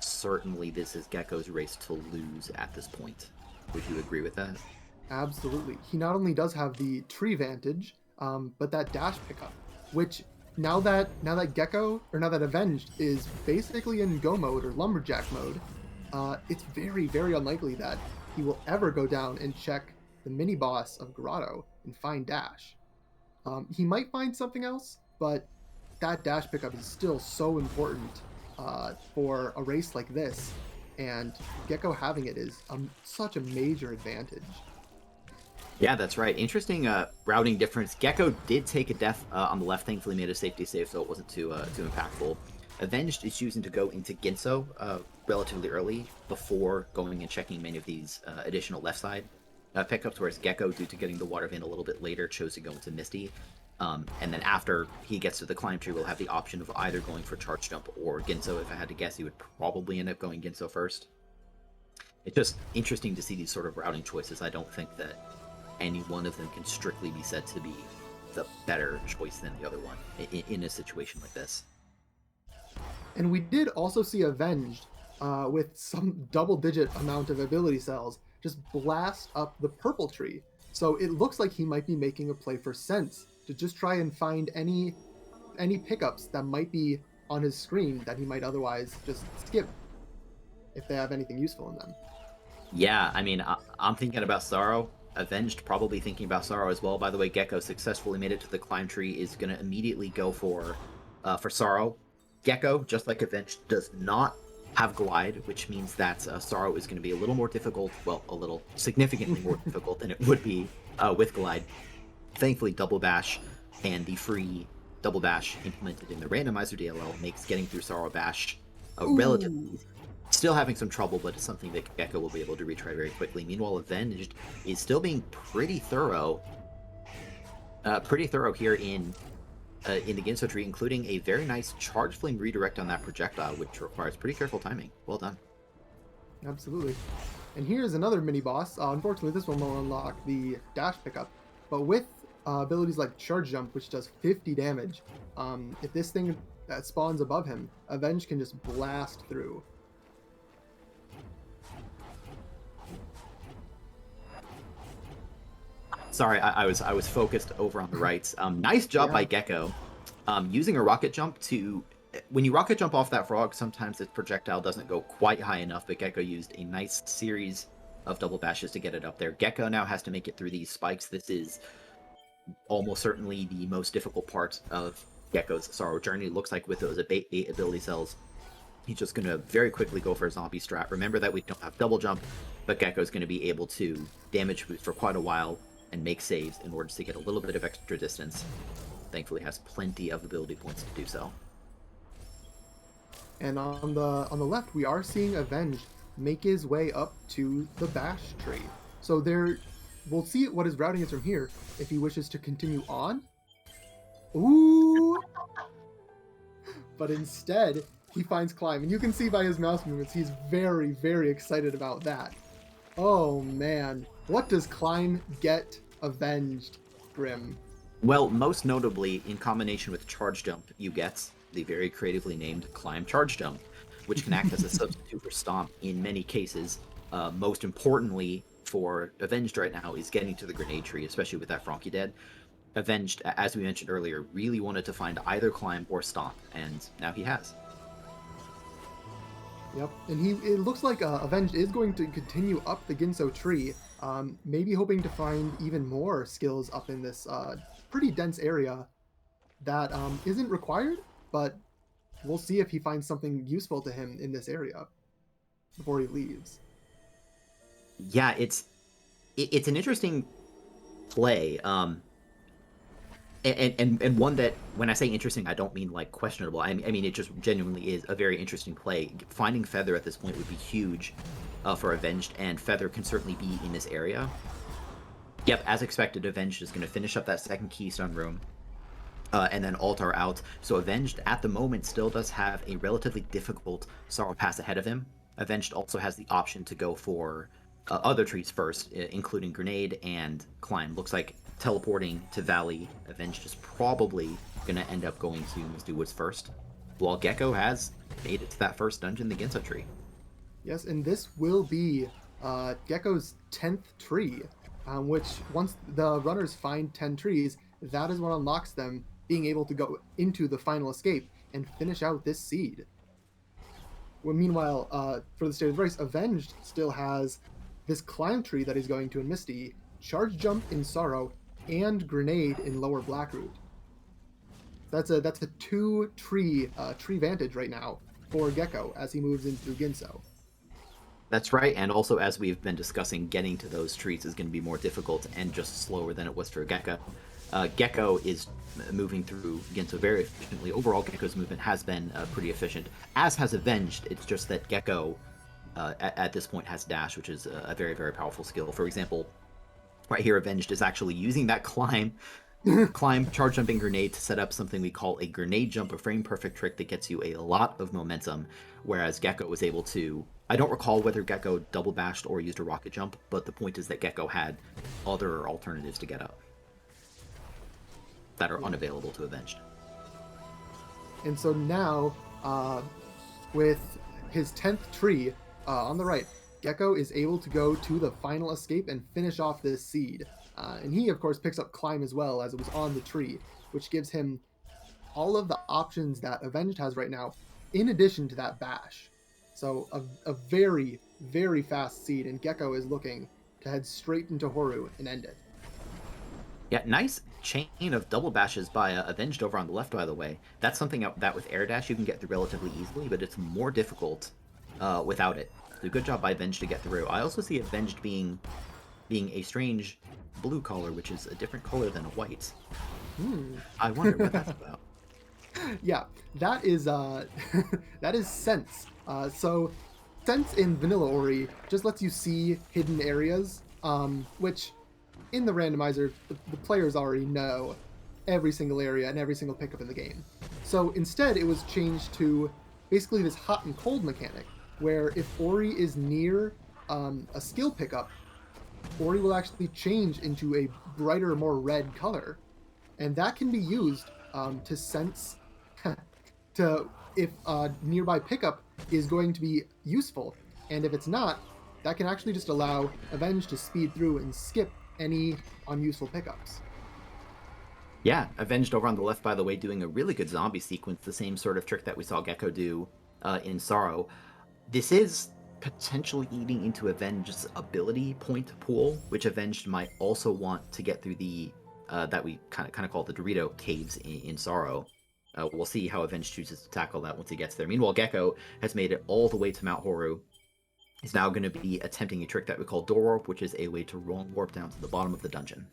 certainly this is Gecko's race to lose at this point. Would you agree with that? Absolutely. He not only does have the tree vantage, but that dash pickup, which now that Avenged is basically in go mode or lumberjack mode, it's very, very unlikely that he will ever go down and check the mini boss of Grotto and find dash. He might find something else, but that dash pickup is still so important for a race like this, and Gecko having it is such a major advantage. Yeah, that's right. Interesting routing difference. Gecko did take a death on the left, thankfully made a safety save, so it wasn't too impactful. Avenged is choosing to go into Ginso relatively early before going and checking many of these additional left side pickups, whereas Gecko, due to getting the water vein a little bit later, chose to go into Misty. And then after he gets to the climb tree, we'll have the option of either going for Charge Jump or Ginso. If I had to guess, he would probably end up going Ginso first. It's just interesting to see these sort of routing choices. I don't think that any one of them can strictly be said to be the better choice than the other one in a situation like this. And we did also see Avenged with some double-digit amount of ability cells just blast up the purple tree. So it looks like he might be making a play for Sense to just try and find any pickups that might be on his screen that he might otherwise just skip if they have anything useful in them. Yeah, I mean, I'm thinking about Sorrow. Avenged probably thinking about Sorrow as well. By the way, Gecko successfully made it to the climb tree, is going to immediately go for Sorrow. Gecko, just like Avenged, does not have Glide, which means that Sorrow is going to be a little more difficult, well, a little significantly more difficult than it would be with Glide. Thankfully, Double Bash and the free Double Bash implemented in the Randomizer DLL makes getting through Sorrow Bash relatively easy. Still having some trouble, but it's something that Gecko will be able to retry very quickly. Meanwhile, Avenged is still being pretty thorough here in the Ginso tree, including a very nice Charge Flame redirect on that projectile, which requires pretty careful timing. Well done. Absolutely. And here's another mini boss. Unfortunately, this one will unlock the dash pickup, but with abilities like Charge Jump, which does 50 damage, if this thing spawns above him, Avenge can just blast through. Sorry, I was focused over on the right. Nice job by Gecko. Using a rocket jump to... When you rocket jump off that frog, sometimes its projectile doesn't go quite high enough, but Gecko used a nice series of double bashes to get it up there. Gecko now has to make it through these spikes. This is almost certainly the most difficult part of Gecko's Sorrow journey. Looks like with those 8 ability cells, he's just going to very quickly go for a zombie strat. Remember that we don't have double jump, but Gecko's going to be able to damage boost for quite a while and make saves in order to get a little bit of extra distance. Thankfully has plenty of ability points to do so. And on the left, we are seeing Avenge make his way up to the Bash tree. So we'll see what his routing is from here if he wishes to continue on. Ooh! But instead, he finds Climb. And you can see by his mouse movements, he's very, very excited about that. Oh, man. What does Climb get Avenged, Grim? Well, most notably, in combination with Charge Jump, you get the very creatively named Climb Charge Jump, which can act as a substitute for Stomp in many cases. Most importantly, for Avenged right now is getting to the grenade tree, especially with that Frankie dead. Avenged, as we mentioned earlier, really wanted to find either climb or stomp, and now he has. Yep, and it looks like Avenged is going to continue up the Ginso tree, maybe hoping to find even more skills up in this pretty dense area that isn't required, but we'll see if he finds something useful to him in this area before he leaves. Yeah, it's an interesting play. And one that, when I say interesting, I don't mean like questionable. I mean it just genuinely is a very interesting play. Finding Feather at this point would be huge for Avenged, and Feather can certainly be in this area. Yep, as expected, Avenged is going to finish up that second Keystone room, and then Altar out. So Avenged, at the moment, still does have a relatively difficult Sorrow pass ahead of him. Avenged also has the option to go for other trees first, including Grenade and Climb. Looks like teleporting to Valley, Avenged is probably going to end up going to Misty Woods first, while Gecko has made it to that first dungeon, the Ginso tree. Yes, and this will be Gecko's 10th tree, which once the runners find 10 trees, that is what unlocks them being able to go into the final escape and finish out this seed. Well, meanwhile, for the state of the race, Avenged still has this climb tree that he's going to in Misty, charge jump in Sorrow, and grenade in Lower Blackroot. That's a 2-tree tree vantage right now for Gecko as he moves in through Ginso. That's right, and also as we've been discussing, getting to those trees is going to be more difficult and just slower than it was for Gecko. Gecko is moving through Ginso very efficiently. Overall, Gecko's movement has been pretty efficient, as has Avenged. It's just that Gecko, at this point, has Dash, which is a very, very powerful skill. For example, right here, Avenged is actually using that climb, charge jumping grenade to set up something we call a grenade jump, a frame perfect trick that gets you a lot of momentum, whereas Gecko was able to... I don't recall whether Gecko double bashed or used a rocket jump, but the point is that Gecko had other alternatives to get up that are unavailable to Avenged. And so now, with his 10th tree on the right, Gecko is able to go to the final escape and finish off this seed. And he, of course, picks up Climb as well, as it was on the tree, which gives him all of the options that Avenged has right now, in addition to that bash. So a very, very fast seed, and Gecko is looking to head straight into Horu and end it. Yeah, nice chain of double bashes by Avenged over on the left, by the way. That's something that with air dash you can get through relatively easily, but it's more difficult without it. So good job by Avenged to get through. I also see Avenged being a strange blue color, which is a different color than a white. I wonder what that's about. Yeah, that is that is Sense. So Sense in Vanilla Ori just lets you see hidden areas, which in the randomizer, the players already know every single area and every single pickup in the game. So instead, it was changed to basically this hot and cold mechanic, where if Ori is near a skill pickup, Ori will actually change into a brighter, more red color. And that can be used to sense to if a nearby pickup is going to be useful. And if it's not, that can actually just allow Avenged to speed through and skip any unuseful pickups. Yeah, Avenged over on the left, by the way, doing a really good zombie sequence, the same sort of trick that we saw Gecko do in Sorrow. This is potentially eating into Avenged's ability point pool, which Avenged might also want to get through the that we kind of call the Dorito caves in Sorrow. We'll see how Avenged chooses to tackle that once he gets there. Meanwhile, Gecko has made it all the way to Mount Horu. He's now going to be attempting a trick that we call Door Warp, which is a way to wrong warp down to the bottom of the dungeon.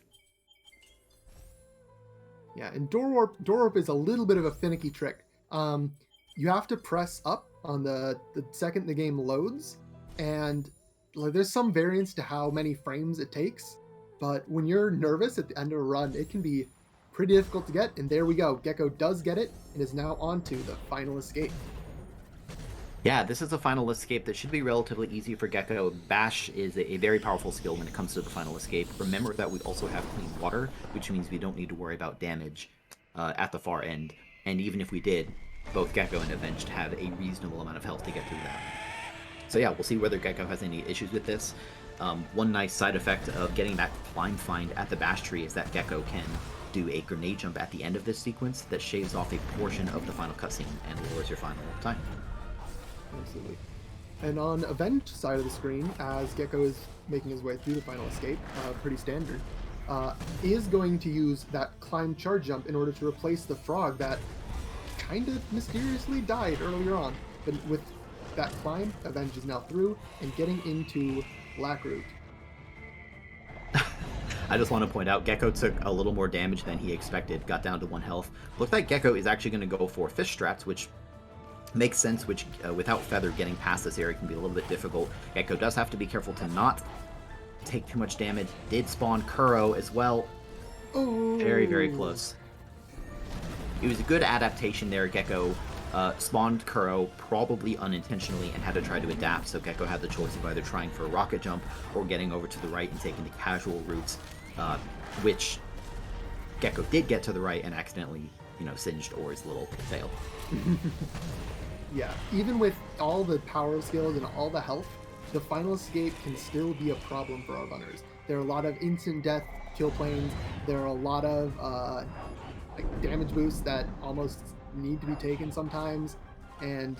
Yeah, and Door Warp is a little bit of a finicky trick. You have to press up on the second the game loads, and like, there's some variance to how many frames it takes, but when you're nervous at the end of a run, it can be pretty difficult to get, and there we go. Gecko does get it, and is now on to the final escape. Yeah, this is a final escape that should be relatively easy for Gecko. Bash is a very powerful skill when it comes to the final escape. Remember that we also have clean water, which means we don't need to worry about damage at the far end. And even if we did, both Gecko and Avenged have a reasonable amount of health to get through that. So yeah, we'll see whether Gecko has any issues with this. One nice side effect of getting that climb find at the bash tree is that Gecko can do a grenade jump at the end of this sequence that shaves off a portion of the final cutscene and lowers your final time. Absolutely. And on Avenged side of the screen, as Gecko is making his way through the final escape, pretty standard, is going to use that climb charge jump in order to replace the frog that kind of mysteriously died earlier on. But with that climb, Avenged is now through and getting into Blackroot. I just want to point out, Gecko took a little more damage than he expected, got down to 1 health. Looks like Gecko is actually going to go for fish strats, which makes sense, which without Feather, getting past this area can be a little bit difficult. Gecko does have to be careful to not take too much damage. Did spawn Kuro as well. Oh. Very, very close. It was a good adaptation there. Gecko spawned Kuro probably unintentionally and had to try to adapt, so Gecko had the choice of either trying for a rocket jump or getting over to the right and taking the casual routes, which Gecko did get to the right and accidentally, singed Ori's little tail. Yeah, even with all the power skills and all the health, the final escape can still be a problem for our runners. There are a lot of instant death kill planes. There are a lot of damage boosts that almost need to be taken sometimes, and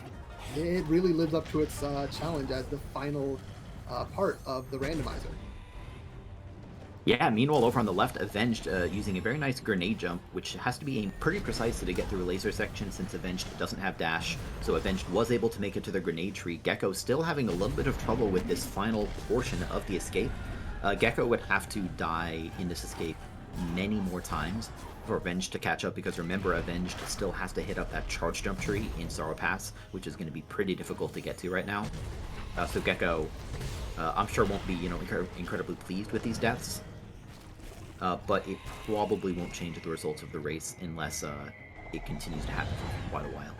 it really lives up to its challenge as the final part of the randomizer. Yeah, meanwhile, over on the left, Avenged using a very nice grenade jump, which has to be aimed pretty precisely to get through a laser section since Avenged doesn't have dash, so Avenged was able to make it to the grenade tree. Gecko still having a little bit of trouble with this final portion of the escape. Gecko would have to die in this escape many more times for Avenged to catch up, because remember, Avenged still has to hit up that charge jump tree in Sorrow Pass, which is going to be pretty difficult to get to right now. So Gecko, I'm sure won't be, incredibly pleased with these deaths. But it probably won't change the results of the race unless it continues to happen for quite a while.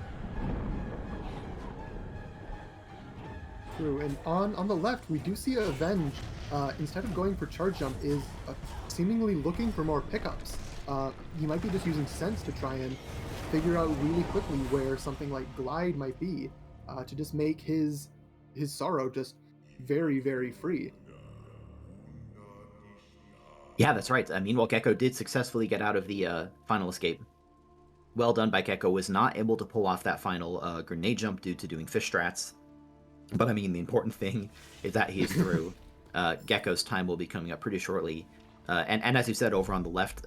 True, and on the left, we do see Avenge, instead of going for charge jump, is seemingly looking for more pickups. He might be just using sense to try and figure out really quickly where something like glide might be, to just make his sorrow just very, very free. Yeah, that's right. Meanwhile, Gecko did successfully get out of the final escape. Well done by Gecko. Was not able to pull off that final grenade jump due to doing fish strats. But the important thing is that he is through. Gecko's time will be coming up pretty shortly. And as you said, over on the left,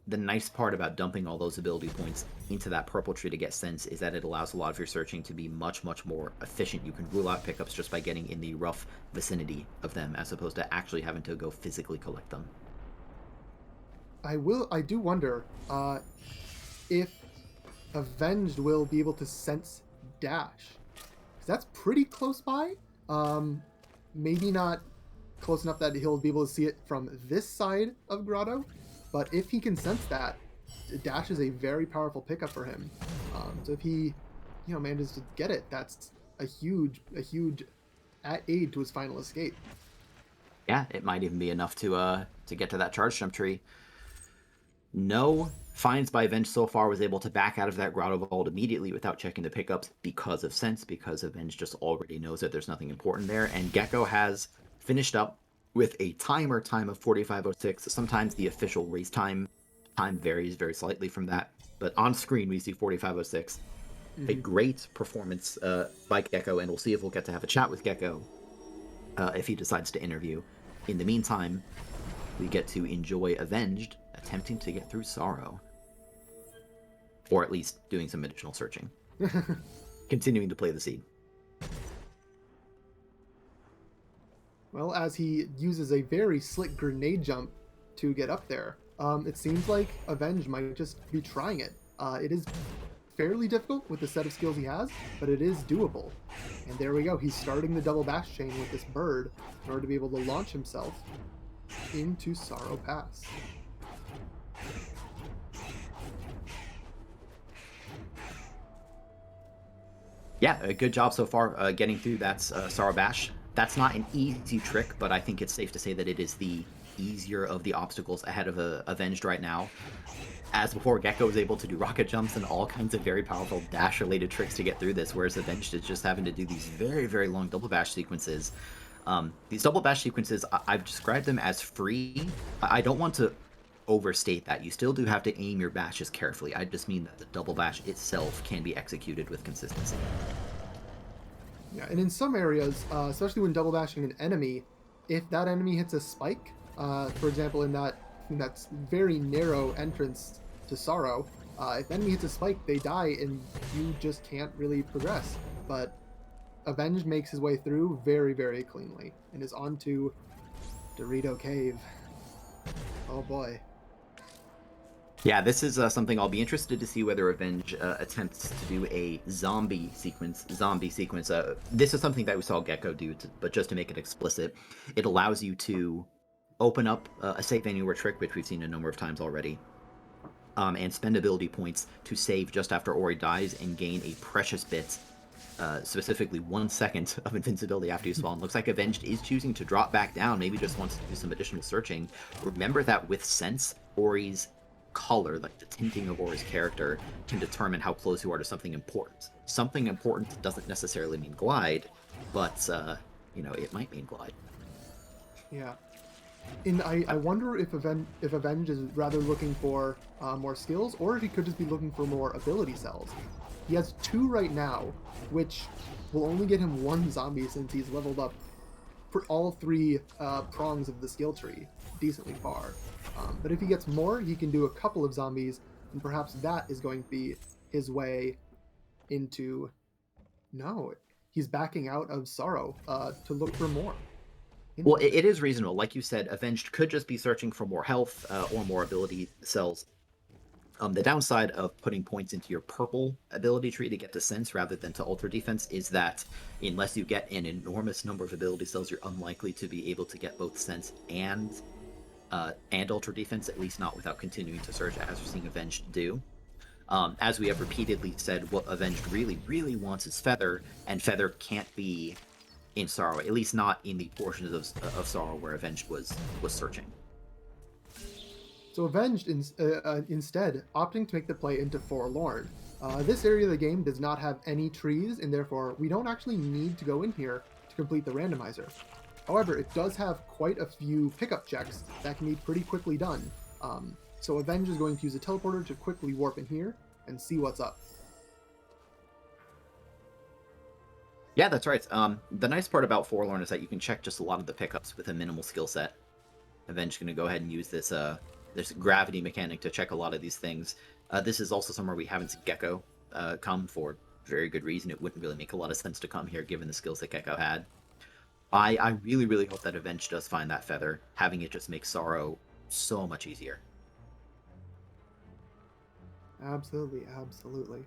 the nice part about dumping all those ability points into that purple tree to get sense is that it allows a lot of your searching to be much, much more efficient. You can rule out pickups just by getting in the rough vicinity of them, as opposed to actually having to go physically collect them. I do wonder if Avenged will be able to sense dash, because that's pretty close by. Maybe not close enough that he'll be able to see it from this side of Grotto, but if he can sense that, dash is a very powerful pickup for him. So if he, manages to get it, that's a huge aid to his final escape. Yeah, it might even be enough to get to that charge jump tree. No finds by Avenge so far was able to back out of that Grotto Vault immediately without checking the pickups because of sense, because Avenge just already knows that there's nothing important there, and Gecko has finished up with a time of 45:06. Sometimes the official race time varies very slightly from that, but on screen we see 45:06. A great performance by Gecko, and we'll see if we'll get to have a chat with Gecko if he decides to interview. In the meantime, we get to enjoy Avenged attempting to get through Sorrow, or at least doing some additional searching, continuing to play the seed. Well, as he uses a very slick grenade jump to get up there, it seems like Avenge might just be trying it. It is fairly difficult with the set of skills he has, but it is doable. And there we go. He's starting the double bash chain with this bird in order to be able to launch himself into Sorrow Pass. Yeah, a good job so far getting through that Sorrow Bash. That's not an easy trick, but I think it's safe to say that it is the easier of the obstacles ahead of Avenged right now. As before, Gecko was able to do rocket jumps and all kinds of very powerful dash-related tricks to get through this, whereas Avenged is just having to do these very, very long double bash sequences. These double bash sequences, I've described them as free. I don't want to overstate that. You still do have to aim your bashes carefully. I just mean that the double bash itself can be executed with consistency. Yeah, and in some areas, especially when double bashing an enemy, if that enemy hits a spike, for example, in that very narrow entrance to Sorrow, if the enemy hits a spike, they die, and you just can't really progress. But Avenged makes his way through very, very cleanly, and is on to Dorito Cave. Oh boy. Yeah, this is something I'll be interested to see whether Avenge attempts to do a zombie sequence. This is something that we saw Gecko do, but just to make it explicit, it allows you to open up a save anywhere trick, which we've seen a number of times already, and spend ability points to save just after Ori dies and gain a precious bit, specifically 1 second of invincibility after you spawn. Looks like Avenged is choosing to drop back down, maybe just wants to do some additional searching. Remember that with Sense, Ori's color, like the tinting of Ori's character, can determine how close you are to something important. Something important doesn't necessarily mean glide, but, it might mean glide. Yeah. And I wonder if Avenge is rather looking for more skills, or if he could just be looking for more ability cells. He has 2 right now, which will only get him 1 zombie since he's leveled up for all 3 prongs of the skill tree decently far. But if he gets more, he can do a couple of zombies, and perhaps that is going to be his way into... No, he's backing out of Sorrow to look for more. Well, it is reasonable. Like you said, Avenged could just be searching for more health or more ability cells. The downside of putting points into your purple ability tree to get to Sense rather than to Ultra Defense is that unless you get an enormous number of ability cells, you're unlikely to be able to get both Sense and Ultra Defense, at least not without continuing to search, as we're seeing Avenged do. As we have repeatedly said, what Avenged really, really wants is Feather, and Feather can't be in Sorrow, at least not in the portions of Sorrow where Avenged was searching. So Avenged, instead, opting to make the play into Forlorn. This area of the game does not have any trees, and therefore we don't actually need to go in here to complete the randomizer. However, it does have quite a few pickup checks that can be pretty quickly done. So Avenge is going to use a teleporter to quickly warp in here and see what's up. Yeah, that's right. The nice part about Forlorn is that you can check just a lot of the pickups with a minimal skill set. Avenge is going to go ahead and use this gravity mechanic to check a lot of these things. This is also somewhere we haven't seen Gecko come for very good reason. It wouldn't really make a lot of sense to come here given the skills that Gecko had. I really, really hope that Avenge does find that Feather. Having it just makes Sorrow so much easier. Absolutely, absolutely.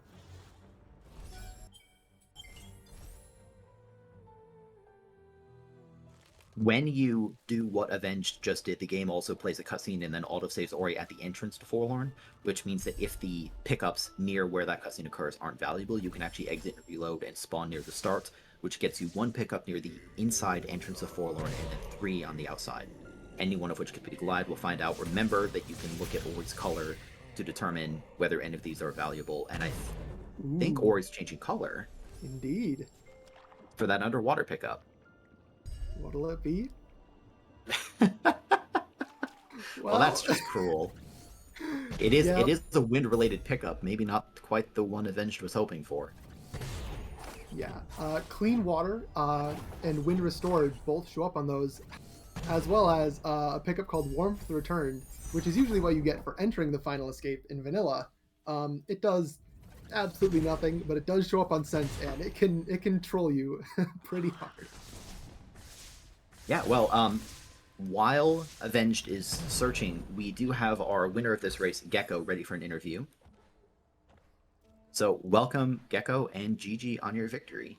When you do what Avenged just did, the game also plays a cutscene and then autosaves Ori at the entrance to Forlorn, which means that if the pickups near where that cutscene occurs aren't valuable, you can actually exit and reload and spawn near the start, which gets you 1 pickup near the inside entrance of Forlorn and then 3 on the outside. Any one of which could be glide, we'll find out. Remember that you can look at Ori's color to determine whether any of these are valuable, and I think Ori's changing color. Indeed. For that underwater pickup. What'll it be? Well, that's just cruel. It is a wind-related pickup, maybe not quite the one Avenged was hoping for. Yeah, clean water and wind restored both show up on those, as well as a pickup called Warmth Returned, which is usually what you get for entering the final escape in vanilla. It does absolutely nothing, but it does show up on Sense, and it can troll you pretty hard. Yeah, well, while Avenged is searching, we do have our winner of this race, Gecko, ready for an interview. So, welcome, Gecko, and GG on your victory.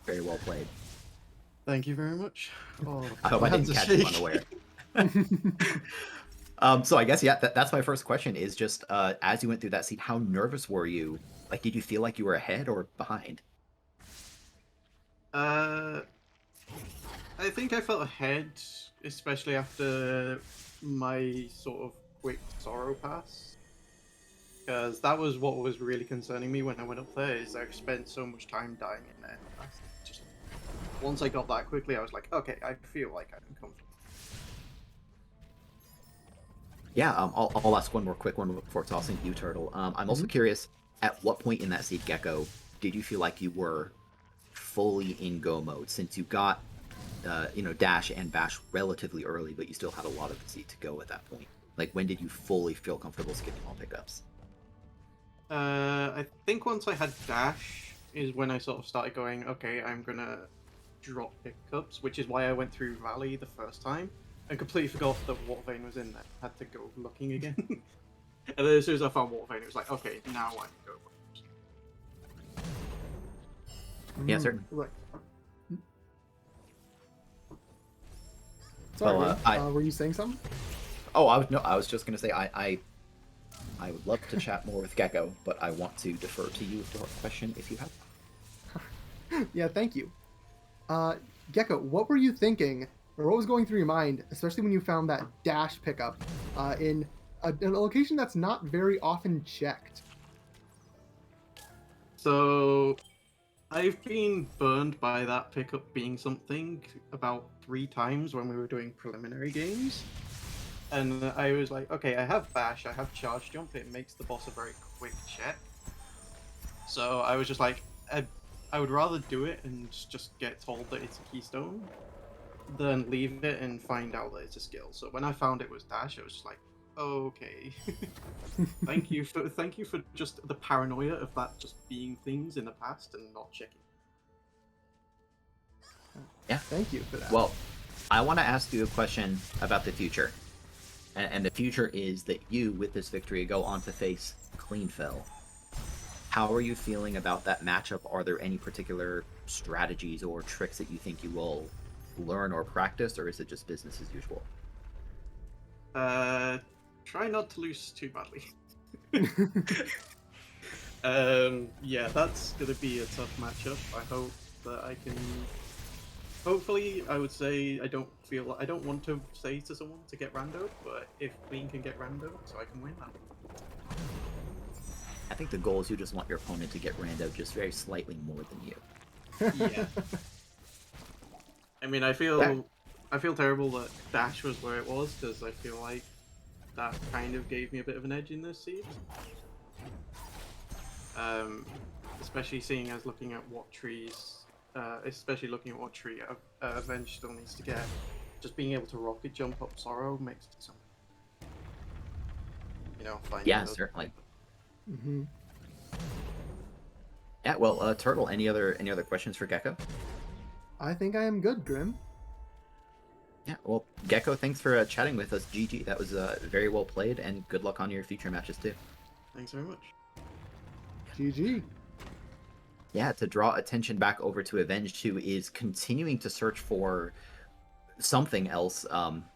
Very well played. Thank you very much. Oh, I hope I didn't catch you unaware. So I guess, yeah, that's my first question is just, as you went through that scene, how nervous were you? Like, did you feel like you were ahead or behind? I think I felt ahead, especially after my sort of quick Sorrow pass. Because that was what was really concerning me when I went up there, is I spent so much time dying in there. Just once I got that quickly, I was like, okay, I feel like I'm comfortable. Yeah, I'll ask one more quick one before tossing to you, Turtle. I'm also curious, at what point in that seed, Gecko, did you feel like you were fully in go mode, since you got dash and bash relatively early, but you still had a lot of the seed to go at that point? Like, when did you fully feel comfortable skipping all pickups? I think once I had dash is when I sort of started going, okay, I'm gonna drop pickups, which is why I went through Valley the first time and completely forgot that Water Vein was in there. Had to go looking again. And then as soon as I found Water Vein, it was like, okay, now I can go. Yeah, certainly. Right. Sorry, Well, were you saying something? Oh, I was just gonna say I would love to chat more with Gecko, but I want to defer to you for a question if you have. Yeah, thank you. Gecko, what were you thinking, or what was going through your mind, especially when you found that dash pickup in a location that's not very often checked? So I've been burned by that pickup being something about 3 times when we were doing preliminary games. And I was like, okay, I have bash, I have charge jump, it makes the boss a very quick check. So I was just like, I would rather do it and just get told that it's a keystone than leave it and find out that it's a skill. So when I found it was dash, I was just like, okay. thank you for just the paranoia of that just being things in the past and not checking. Yeah, thank you for that. Well, I want to ask you a question about the future. And the future is that you, with this victory, go on to face Cleanfell. How are you feeling about that matchup? Are there any particular strategies or tricks that you think you will learn or practice, or is it just business as usual? Try not to lose too badly. Yeah, that's gonna be a tough matchup. I hope that I can. Hopefully, I would say I don't want to say to someone to get randoed, but if Queen can get randoed, so I can win that. I think the goal is you just want your opponent to get randoed just very slightly more than you. Yeah. I mean, I feel terrible that dash was where it was, because I feel like that kind of gave me a bit of an edge in this seed. Especially seeing as looking at what trees. Especially looking at what tree Avenge still needs to get. Just being able to rocket jump up Sorrow makes it some. Finding Yeah, those. certainly. Mm-hmm. Yeah, well, Turtle, any other questions for Gecko? I think I am good, Grim. Yeah, well, Gecko, thanks for chatting with us. GG, that was very well played, and good luck on your future matches too. Thanks very much. GG. Yeah, to draw attention back over to Avenged, who is continuing to search for something else.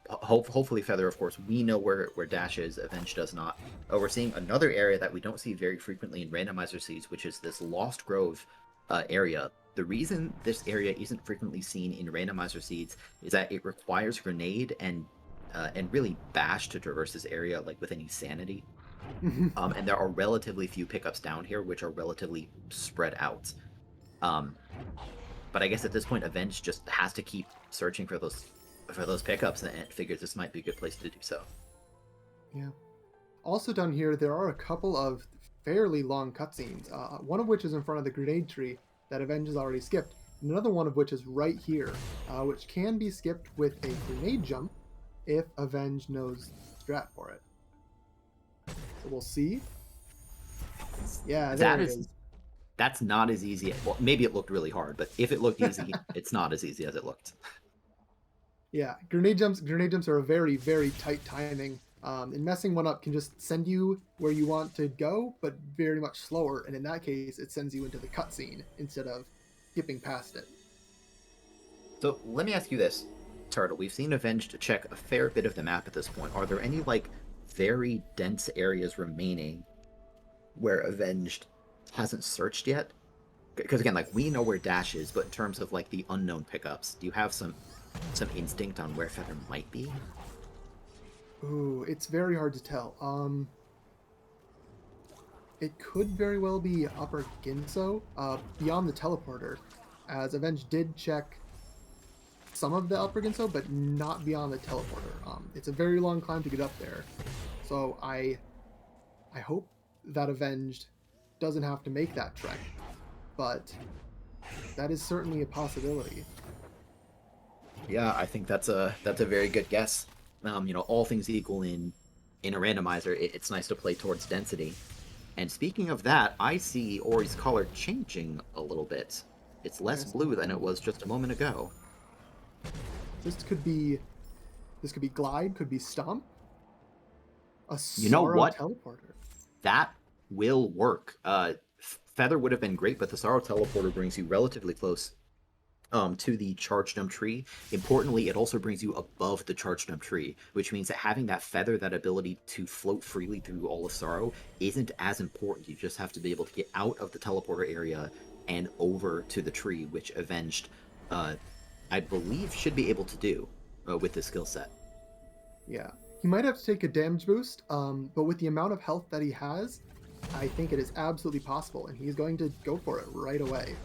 Hopefully Feather, of course. We know where Dash is. Avenged does not. We're seeing another area that we don't see very frequently in Randomizer seeds, which is this Lost Grove area. The reason this area isn't frequently seen in Randomizer seeds is that it requires Grenade and really Bash to traverse this area, like with any sanity. And there are relatively few pickups down here, which are relatively spread out. But I guess at this point, Avenged just has to keep searching for those pickups, and figures this might be a good place to do so. Yeah. Also down here, there are a couple of fairly long cutscenes. One of which is in front of the grenade tree that Avenged has already skipped. And another one of which is right here, which can be skipped with a grenade jump if Avenged knows strat for it. So we'll see. Yeah, there it is. That's not as easy. Well, maybe it looked really hard, but if it looked easy, it's not as easy as it looked. Yeah, grenade jumps are a very, very tight timing. And messing one up can just send you where you want to go, but very much slower. And in that case, it sends you into the cutscene instead of skipping past it. So let me ask you this, Turtle. We've seen Avenged check a fair bit of the map at this point. Are there any very dense areas remaining where Avenged hasn't searched yet? Because again, we know where Dash is, but in terms of the unknown pickups, do you have some instinct on where Feather might be? Ooh, it's very hard to tell. it could very well be upper Ginso, beyond the teleporter, as Avenge did check some of the upper Ginso, but not beyond the teleporter. It's a very long climb to get up there, so I hope that Avenged doesn't have to make that trek, but that is certainly a possibility. Yeah, I think that's a very good guess. All things equal in a randomizer, it's nice to play towards density. And speaking of that, I see Ori's color changing a little bit. It's less blue than it was just a moment ago. This could be Glide, could be Stomp. A You know Sorrow what? teleporter. That will work. Feather would have been great, but the Sorrow teleporter brings you relatively close to the charge jump tree. Importantly, it also brings you above the charge jump tree, which means that having that feather, that ability to float freely through all of Sorrow, isn't as important. You just have to be able to get out of the teleporter area and over to the tree, which Avenged, I believe, should be able to do with this skill set. Yeah. He might have to take a damage boost, but with the amount of health that he has, I think it is absolutely possible, and he's going to go for it right away.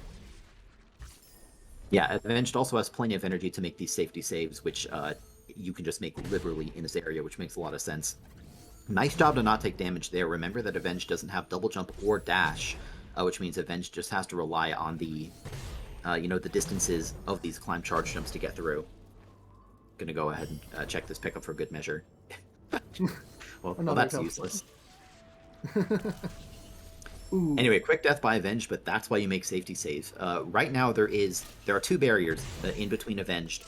Yeah, Avenged also has plenty of energy to make these safety saves, which you can just make liberally in this area, which makes a lot of sense. Nice job to not take damage there. Remember that Avenged doesn't have double jump or dash, which means Avenged just has to rely on the, the distances of these climb charge jumps to get through. Gonna go ahead and check this pickup for good measure. well, that's useless. Anyway, quick death by Avenged, but that's why you make safety saves. Right now, there are two barriers in between Avenged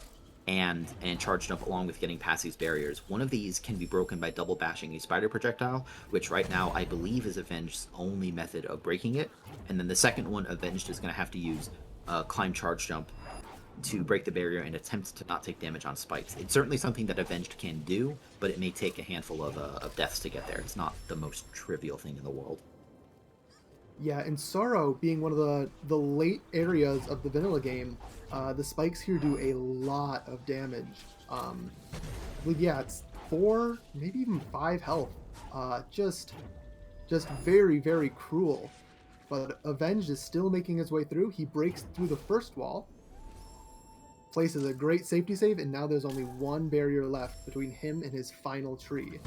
and charge jump, along with getting past these barriers. One of these can be broken by double bashing a spider projectile, which right now I believe is Avenged's only method of breaking it. And then the second one, Avenged is going to have to use climb charge jump to break the barrier and attempt to not take damage on spikes. It's certainly something that Avenged can do, but it may take a handful of deaths to get there. It's not the most trivial thing in the world. Yeah, and Sorrow being one of the late areas of the vanilla game, the spikes here do a lot of damage. I believe, yeah, it's 4, maybe even 5 health. Just very, very cruel. But Avenged is still making his way through. He breaks through the first wall, places a great safety save, and now there's only one barrier left between him and his final tree.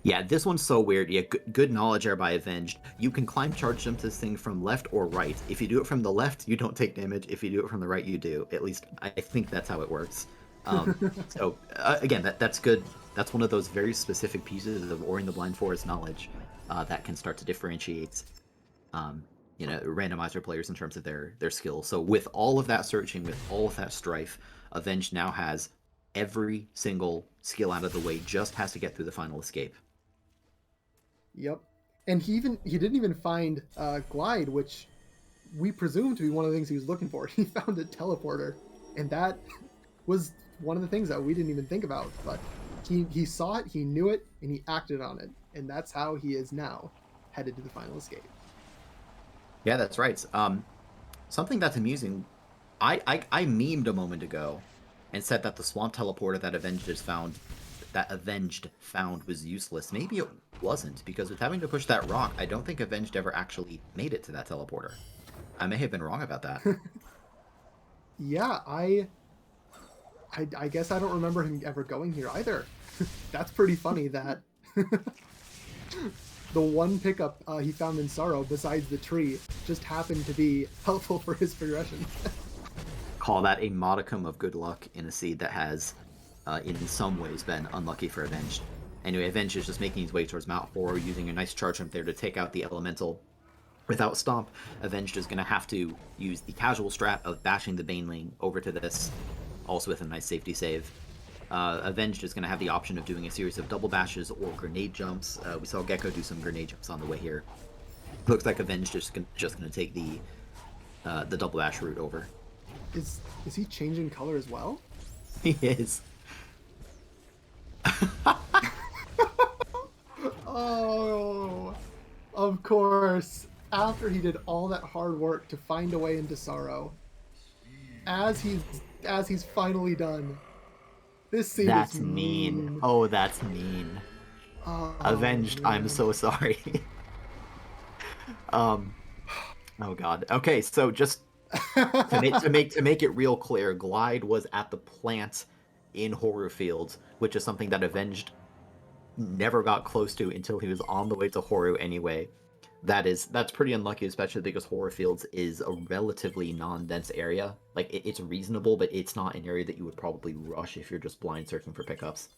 Yeah, this one's so weird. Yeah, good knowledge there by Avenged. You can climb charge jump this thing from left or right. If you do it from the left, you don't take damage. If you do it from the right, you do. At least, I think that's how it works. Again, that's good. That's one of those very specific pieces of Ori and the Blind Forest knowledge that can start to differentiate randomizer players in terms of their skill. So with all of that searching, with all of that strife, Avenged now has every single skill out of the way, just has to get through the final escape. Yep. And he didn't even find Glide, which we presume to be one of the things he was looking for. He found a teleporter, and that was one of the things that we didn't even think about. But he saw it, he knew it, and he acted on it, and that's how he is now headed to the final escape. Yeah, that's right. Something that's amusing, I memed a moment ago and said that the swamp teleporter that Avenged found was useless. Maybe it wasn't, because with having to push that rock, I don't think Avenged ever actually made it to that teleporter. I may have been wrong about that. Yeah, I guess I don't remember him ever going here either. That's pretty funny that the one pickup he found in Sorrow, besides the tree, just happened to be helpful for his progression. Call that a modicum of good luck in a seed that has, in some ways, been unlucky for Avenged. Anyway, Avenged is just making his way towards Mount 4, using a nice charge jump there to take out the Elemental. Without Stomp, Avenged is going to have to use the casual strat of bashing the Baneling over to this, also with a nice safety save. Avenged is going to have the option of doing a series of double bashes or grenade jumps. We saw Gecko do some grenade jumps on the way here. Looks like Avenged is just going to take the double bash route over. Is he changing color as well? He is. Oh, of course. After he did all that hard work to find a way into Sorrow, as he's finally done, this scene That's is mean. Oh, that's mean. Oh, Avenged, man. I'm so sorry. Oh god. Okay, so just to make it real clear, Glide was at the plant in Horror Fields, which is something that Avenged never got close to until he was on the way to Horu anyway. That's pretty unlucky, especially because Horror Fields is a relatively non-dense area. Like it's reasonable, but it's not an area that you would probably rush if you're just blind searching for pickups.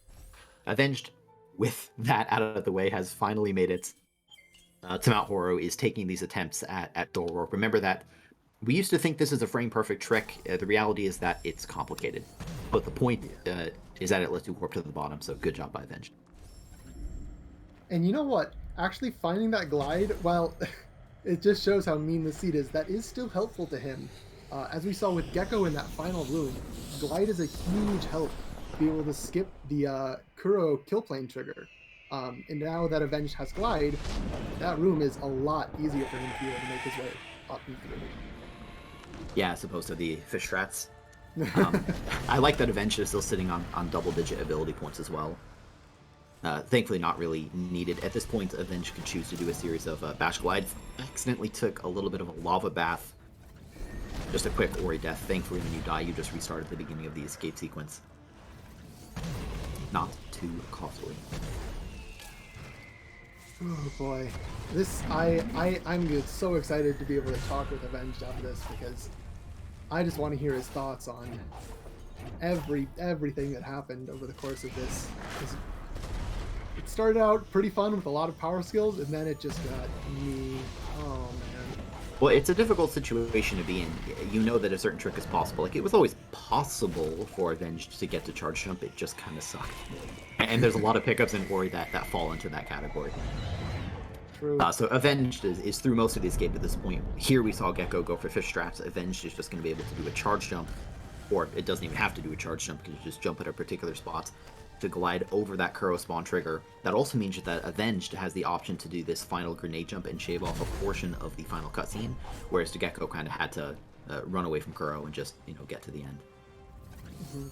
Avenged, with that out of the way, has finally made it to Mount Horu, is taking these attempts at door warp. Remember that we used to think this is a frame perfect trick. The reality is that it's complicated, but the point is that it lets you warp to the bottom. So good job by Avenged. And you know what? Actually finding that glide, well, it just shows how mean the seed is. That is still helpful to him. As we saw with Gecko in that final room, glide is a huge help to be able to skip the Kuro kill plane trigger. And now that Avenged has glide, that room is a lot easier for him to be able to make his way up and through. Yeah, as opposed to the fish rats. I like that Avenged is still sitting on double-digit ability points as well. Thankfully not really needed. At this point, Avenged can choose to do a series of bash glides. Accidentally took a little bit of a lava bath. Just a quick Ori death. Thankfully, when you die, you just restart at the beginning of the escape sequence. Not too costly. Oh boy, I'm so excited to be able to talk with Avenged after this because I just want to hear his thoughts on everything that happened over the course of this. It started out pretty fun with a lot of power skills, and then it just got me. Oh man. Well, it's a difficult situation to be in. You know that a certain trick is possible. Like, it was always possible for Avenged to get to charge jump, it just kind of sucked. And there's a lot of pickups in Ori that fall into that category. True. So Avenged is through most of the escape at this point. Here we saw Gecko go for fish straps. Avenged is just going to be able to do a charge jump, or it doesn't even have to do a charge jump because you just jump at a particular spot to glide over that Kuro spawn trigger. That also means that Avenged has the option to do this final grenade jump and shave off a portion of the final cutscene, whereas Gecko kind of had to run away from Kuro and just, get to the end. Mm-hmm.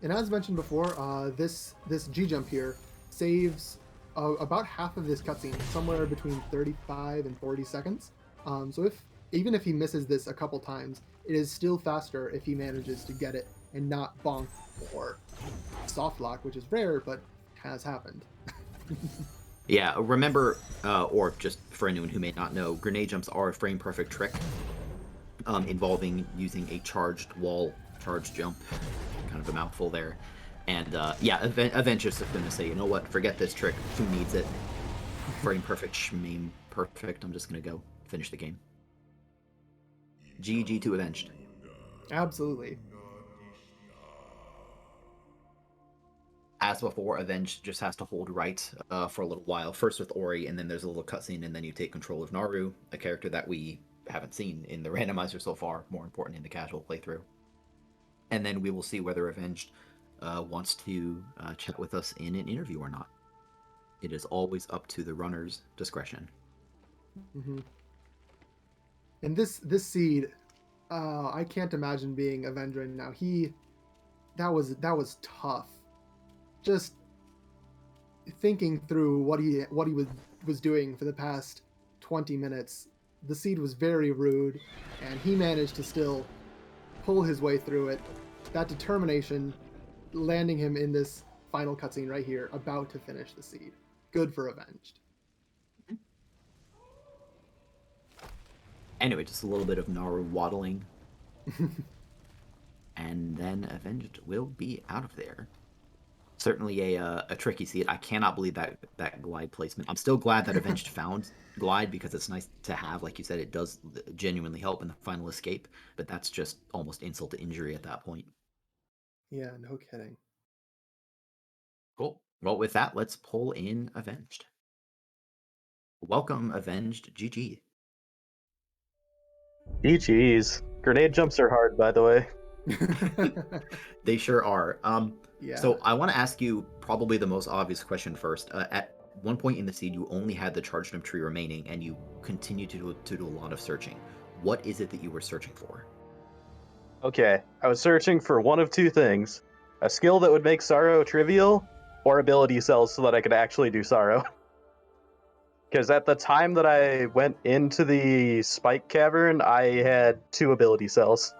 And as mentioned before, this G jump here saves about half of this cutscene, somewhere between 35 and 40 seconds. So even if he misses this a couple times, it is still faster if he manages to get it and not bonk or soft lock, which is rare, but has happened. Yeah, remember, or just for anyone who may not know, grenade jumps are a frame perfect trick involving using a charged wall charge jump. Kind of a mouthful there. And Avengers is going to say, you know what, forget this trick. Who needs it? Frame perfect, shmame perfect. I'm just going to go finish the game. GG to Avenged. Absolutely. As before, Avenged just has to hold right for a little while. First with Ori, and then there's a little cutscene, and then you take control of Naru, a character that we haven't seen in the randomizer so far, more important in the casual playthrough. And then we will see whether Avenged wants to chat with us in an interview or not. It is always up to the runner's discretion. Mm-hmm. And this seed, I can't imagine being Avenged right now. That was tough. Just thinking through what he was doing for the past 20 minutes. The seed was very rude, and he managed to still pull his way through it. That determination landing him in this final cutscene right here, about to finish the seed. Good for Avenged. Anyway, just a little bit of Naru waddling. And then Avenged will be out of there. Certainly a tricky seed. I cannot believe that glide placement. I'm still glad that Avenged found glide, because it's nice to have. Like you said, it does genuinely help in the final escape, but that's just almost insult to injury at that point. Yeah, no kidding. Cool. Well, with that, let's pull in Avenged. Welcome, Avenged. GG. GG's. Grenade jumps are hard, by the way. They sure are. Yeah. So I want to ask you probably the most obvious question first. At one point in the seed, you only had the charge jump tree remaining, and you continued to do a lot of searching. What is it that you were searching for? Okay, I was searching for one of two things. A skill that would make Sorrow trivial, or ability cells so that I could actually do Sorrow. Because at the time that I went into the Spike Cavern, I had 2 ability cells.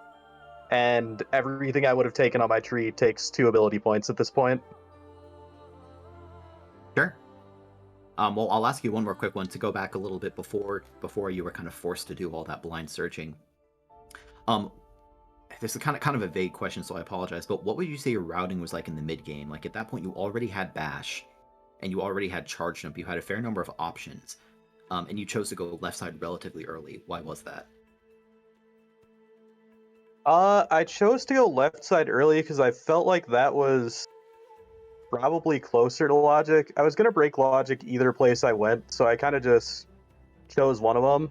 And everything I would have taken on my tree takes 2 ability points at this point. Sure. Well, I'll ask you one more quick one to go back a little bit before you were kind of forced to do all that blind searching. This is kind of a vague question, so I apologize. But what would you say your routing was like in the mid game? Like at that point, you already had bash, and you already had charge jump. You had a fair number of options, and you chose to go left side relatively early. Why was that? I chose to go left side early because I felt like that was probably closer to logic. I was gonna break logic either place I went, so I kind of just chose one of them.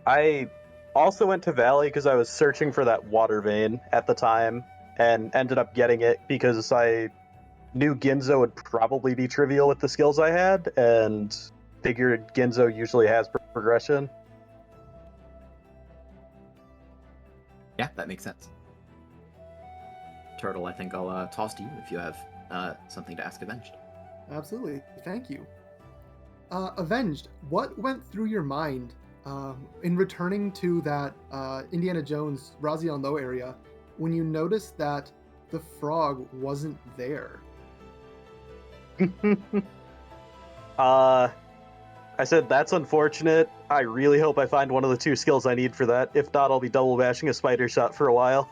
I also went to Valley because I was searching for that water vein at the time and ended up getting it because I knew Ginzo would probably be trivial with the skills I had and figured Ginzo usually has progression. Yeah, that makes sense. Turtle, I think I'll toss to you if you have something to ask Avenged. Absolutely. Thank you. Avenged, what went through your mind in returning to that Indiana Jones Raziel Low area when you noticed that the frog wasn't there? I said, that's unfortunate. I really hope I find one of the 2 skills I need for that. If not, I'll be double bashing a spider shot for a while.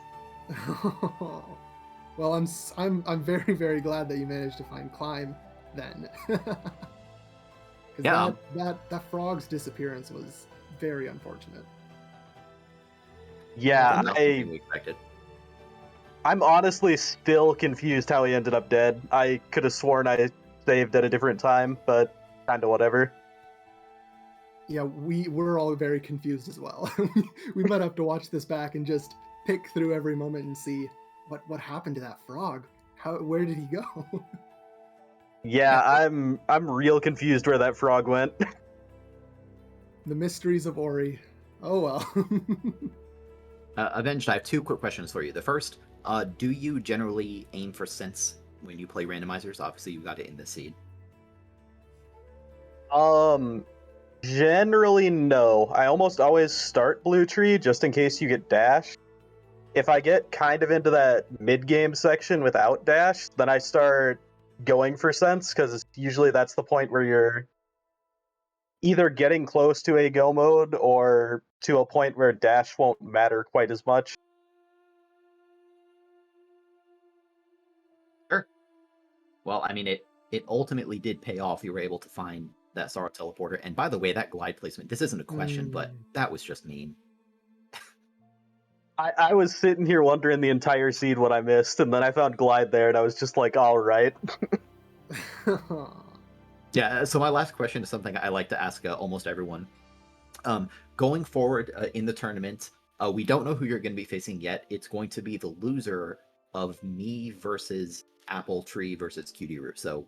Well, I'm very, very glad that you managed to find climb then. Yeah. That frog's disappearance was very unfortunate. Yeah, Not something we expected. I'm honestly still confused how he ended up dead. I could have sworn I saved at a different time, but kinda whatever. Yeah, we're all very confused as well. We might have to watch this back and just pick through every moment and see what happened to that frog. Where did he go? Yeah, I'm real confused where that frog went. The mysteries of Ori. Oh well. Avenged, I have 2 quick questions for you. The first, do you generally aim for sense when you play randomizers? Obviously, you got it in the seed. Generally no. I almost always start blue tree just in case you get dash. If I get kind of into that mid-game section without dash, then I start going for sense, because usually that's the point where you're either getting close to a go mode or to a point where dash won't matter quite as much. Sure. Well, I mean, it ultimately did pay off. You were able to find that Sora teleporter. And by the way, that glide placement, this isn't a question, but that was just mean. I was sitting here wondering the entire seed what I missed, and then I found glide there, and I was just like, all right. Yeah, so my last question is something I like to ask almost everyone. Going forward in the tournament, we don't know who you're going to be facing yet. It's going to be the loser of me versus Apple Tree versus Cutie Root. So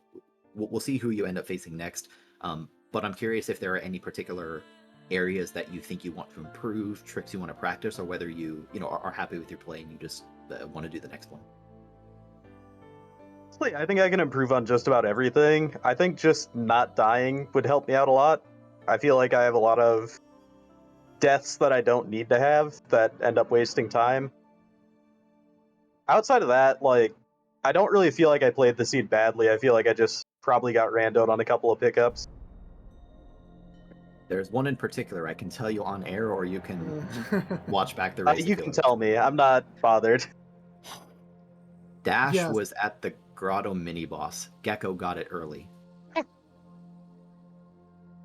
we'll see who you end up facing next. But I'm curious if there are any particular areas that you think you want to improve, tricks you want to practice, or whether you are happy with your play and you just want to do the next one. I think I can improve on just about everything. I think just not dying would help me out a lot. I feel like I have a lot of deaths that I don't need to have that end up wasting time. Outside of that, like, I don't really feel like I played the seed badly. I feel like I just probably got randoed on a couple of pickups. There's one in particular I can tell you on air, or you can watch back the race. You can tell me. I'm not bothered. Dash was at the Grotto mini boss. Gecko got it early.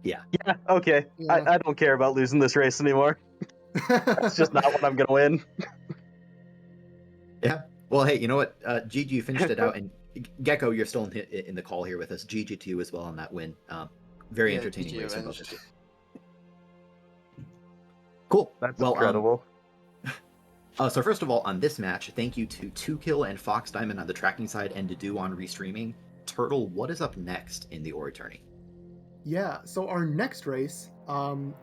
Yeah. Yeah, okay. Yeah. I don't care about losing this race anymore. That's just not what I'm going to win. Yeah. Well, hey, you know what? GG finished it out, and Gecko, you're still in the call here with us. GG to you as well on that win. Very entertaining race. Cool. That's incredible. So first of all, on this match, thank you to 2Kill and Fox Diamond on the tracking side and Dedu on restreaming. Turtle, what is up next in the Ori tourney? Yeah, so our next race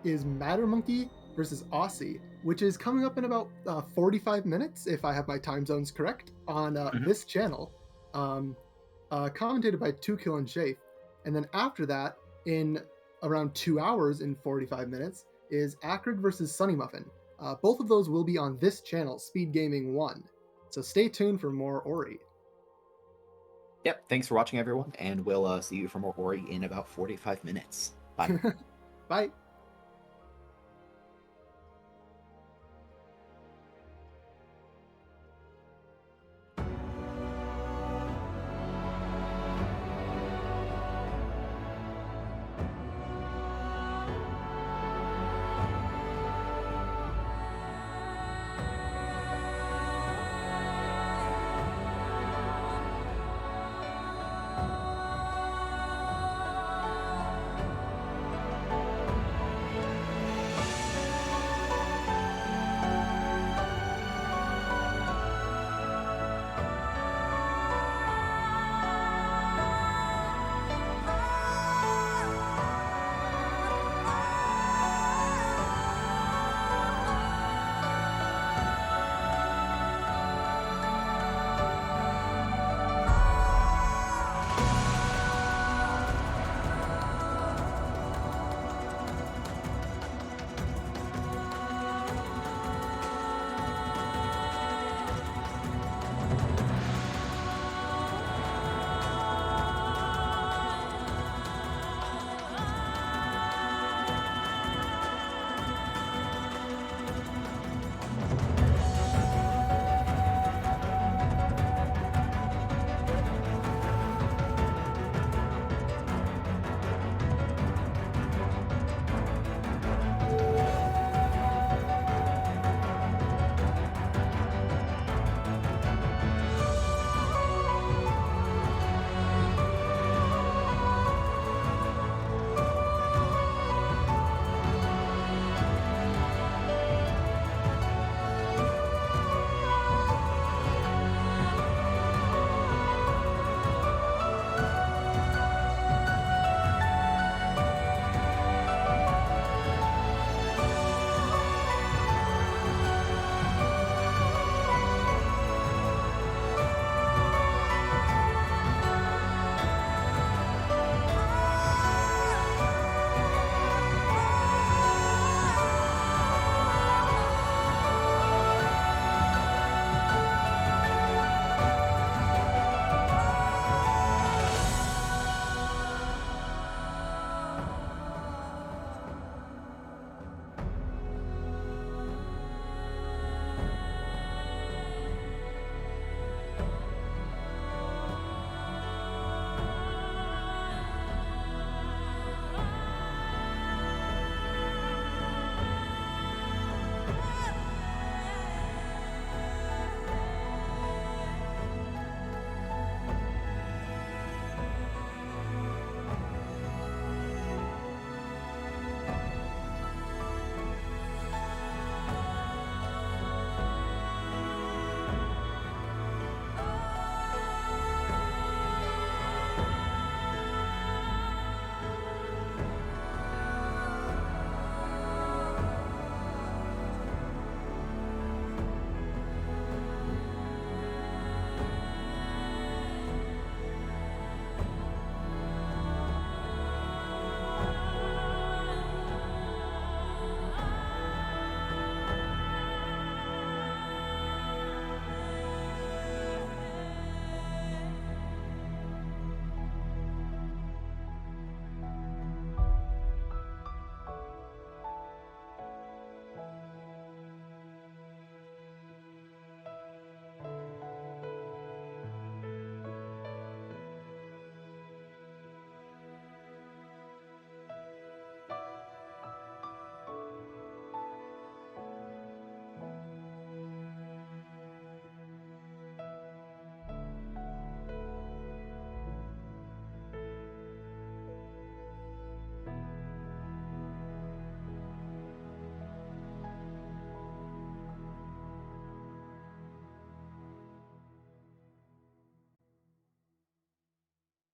is Matter Monkey versus Aussie, which is coming up in about 45 minutes, if I have my time zones correct, on this channel, commentated by 2Kill and Shafe. And then after that, in around 2 hours and 45 minutes, is Acrid versus Sunny Muffin. Both of those will be on this channel, Speed Gaming 1. So stay tuned for more Ori. Yep, thanks for watching, everyone, and we'll see you for more Ori in about 45 minutes. Bye. Bye.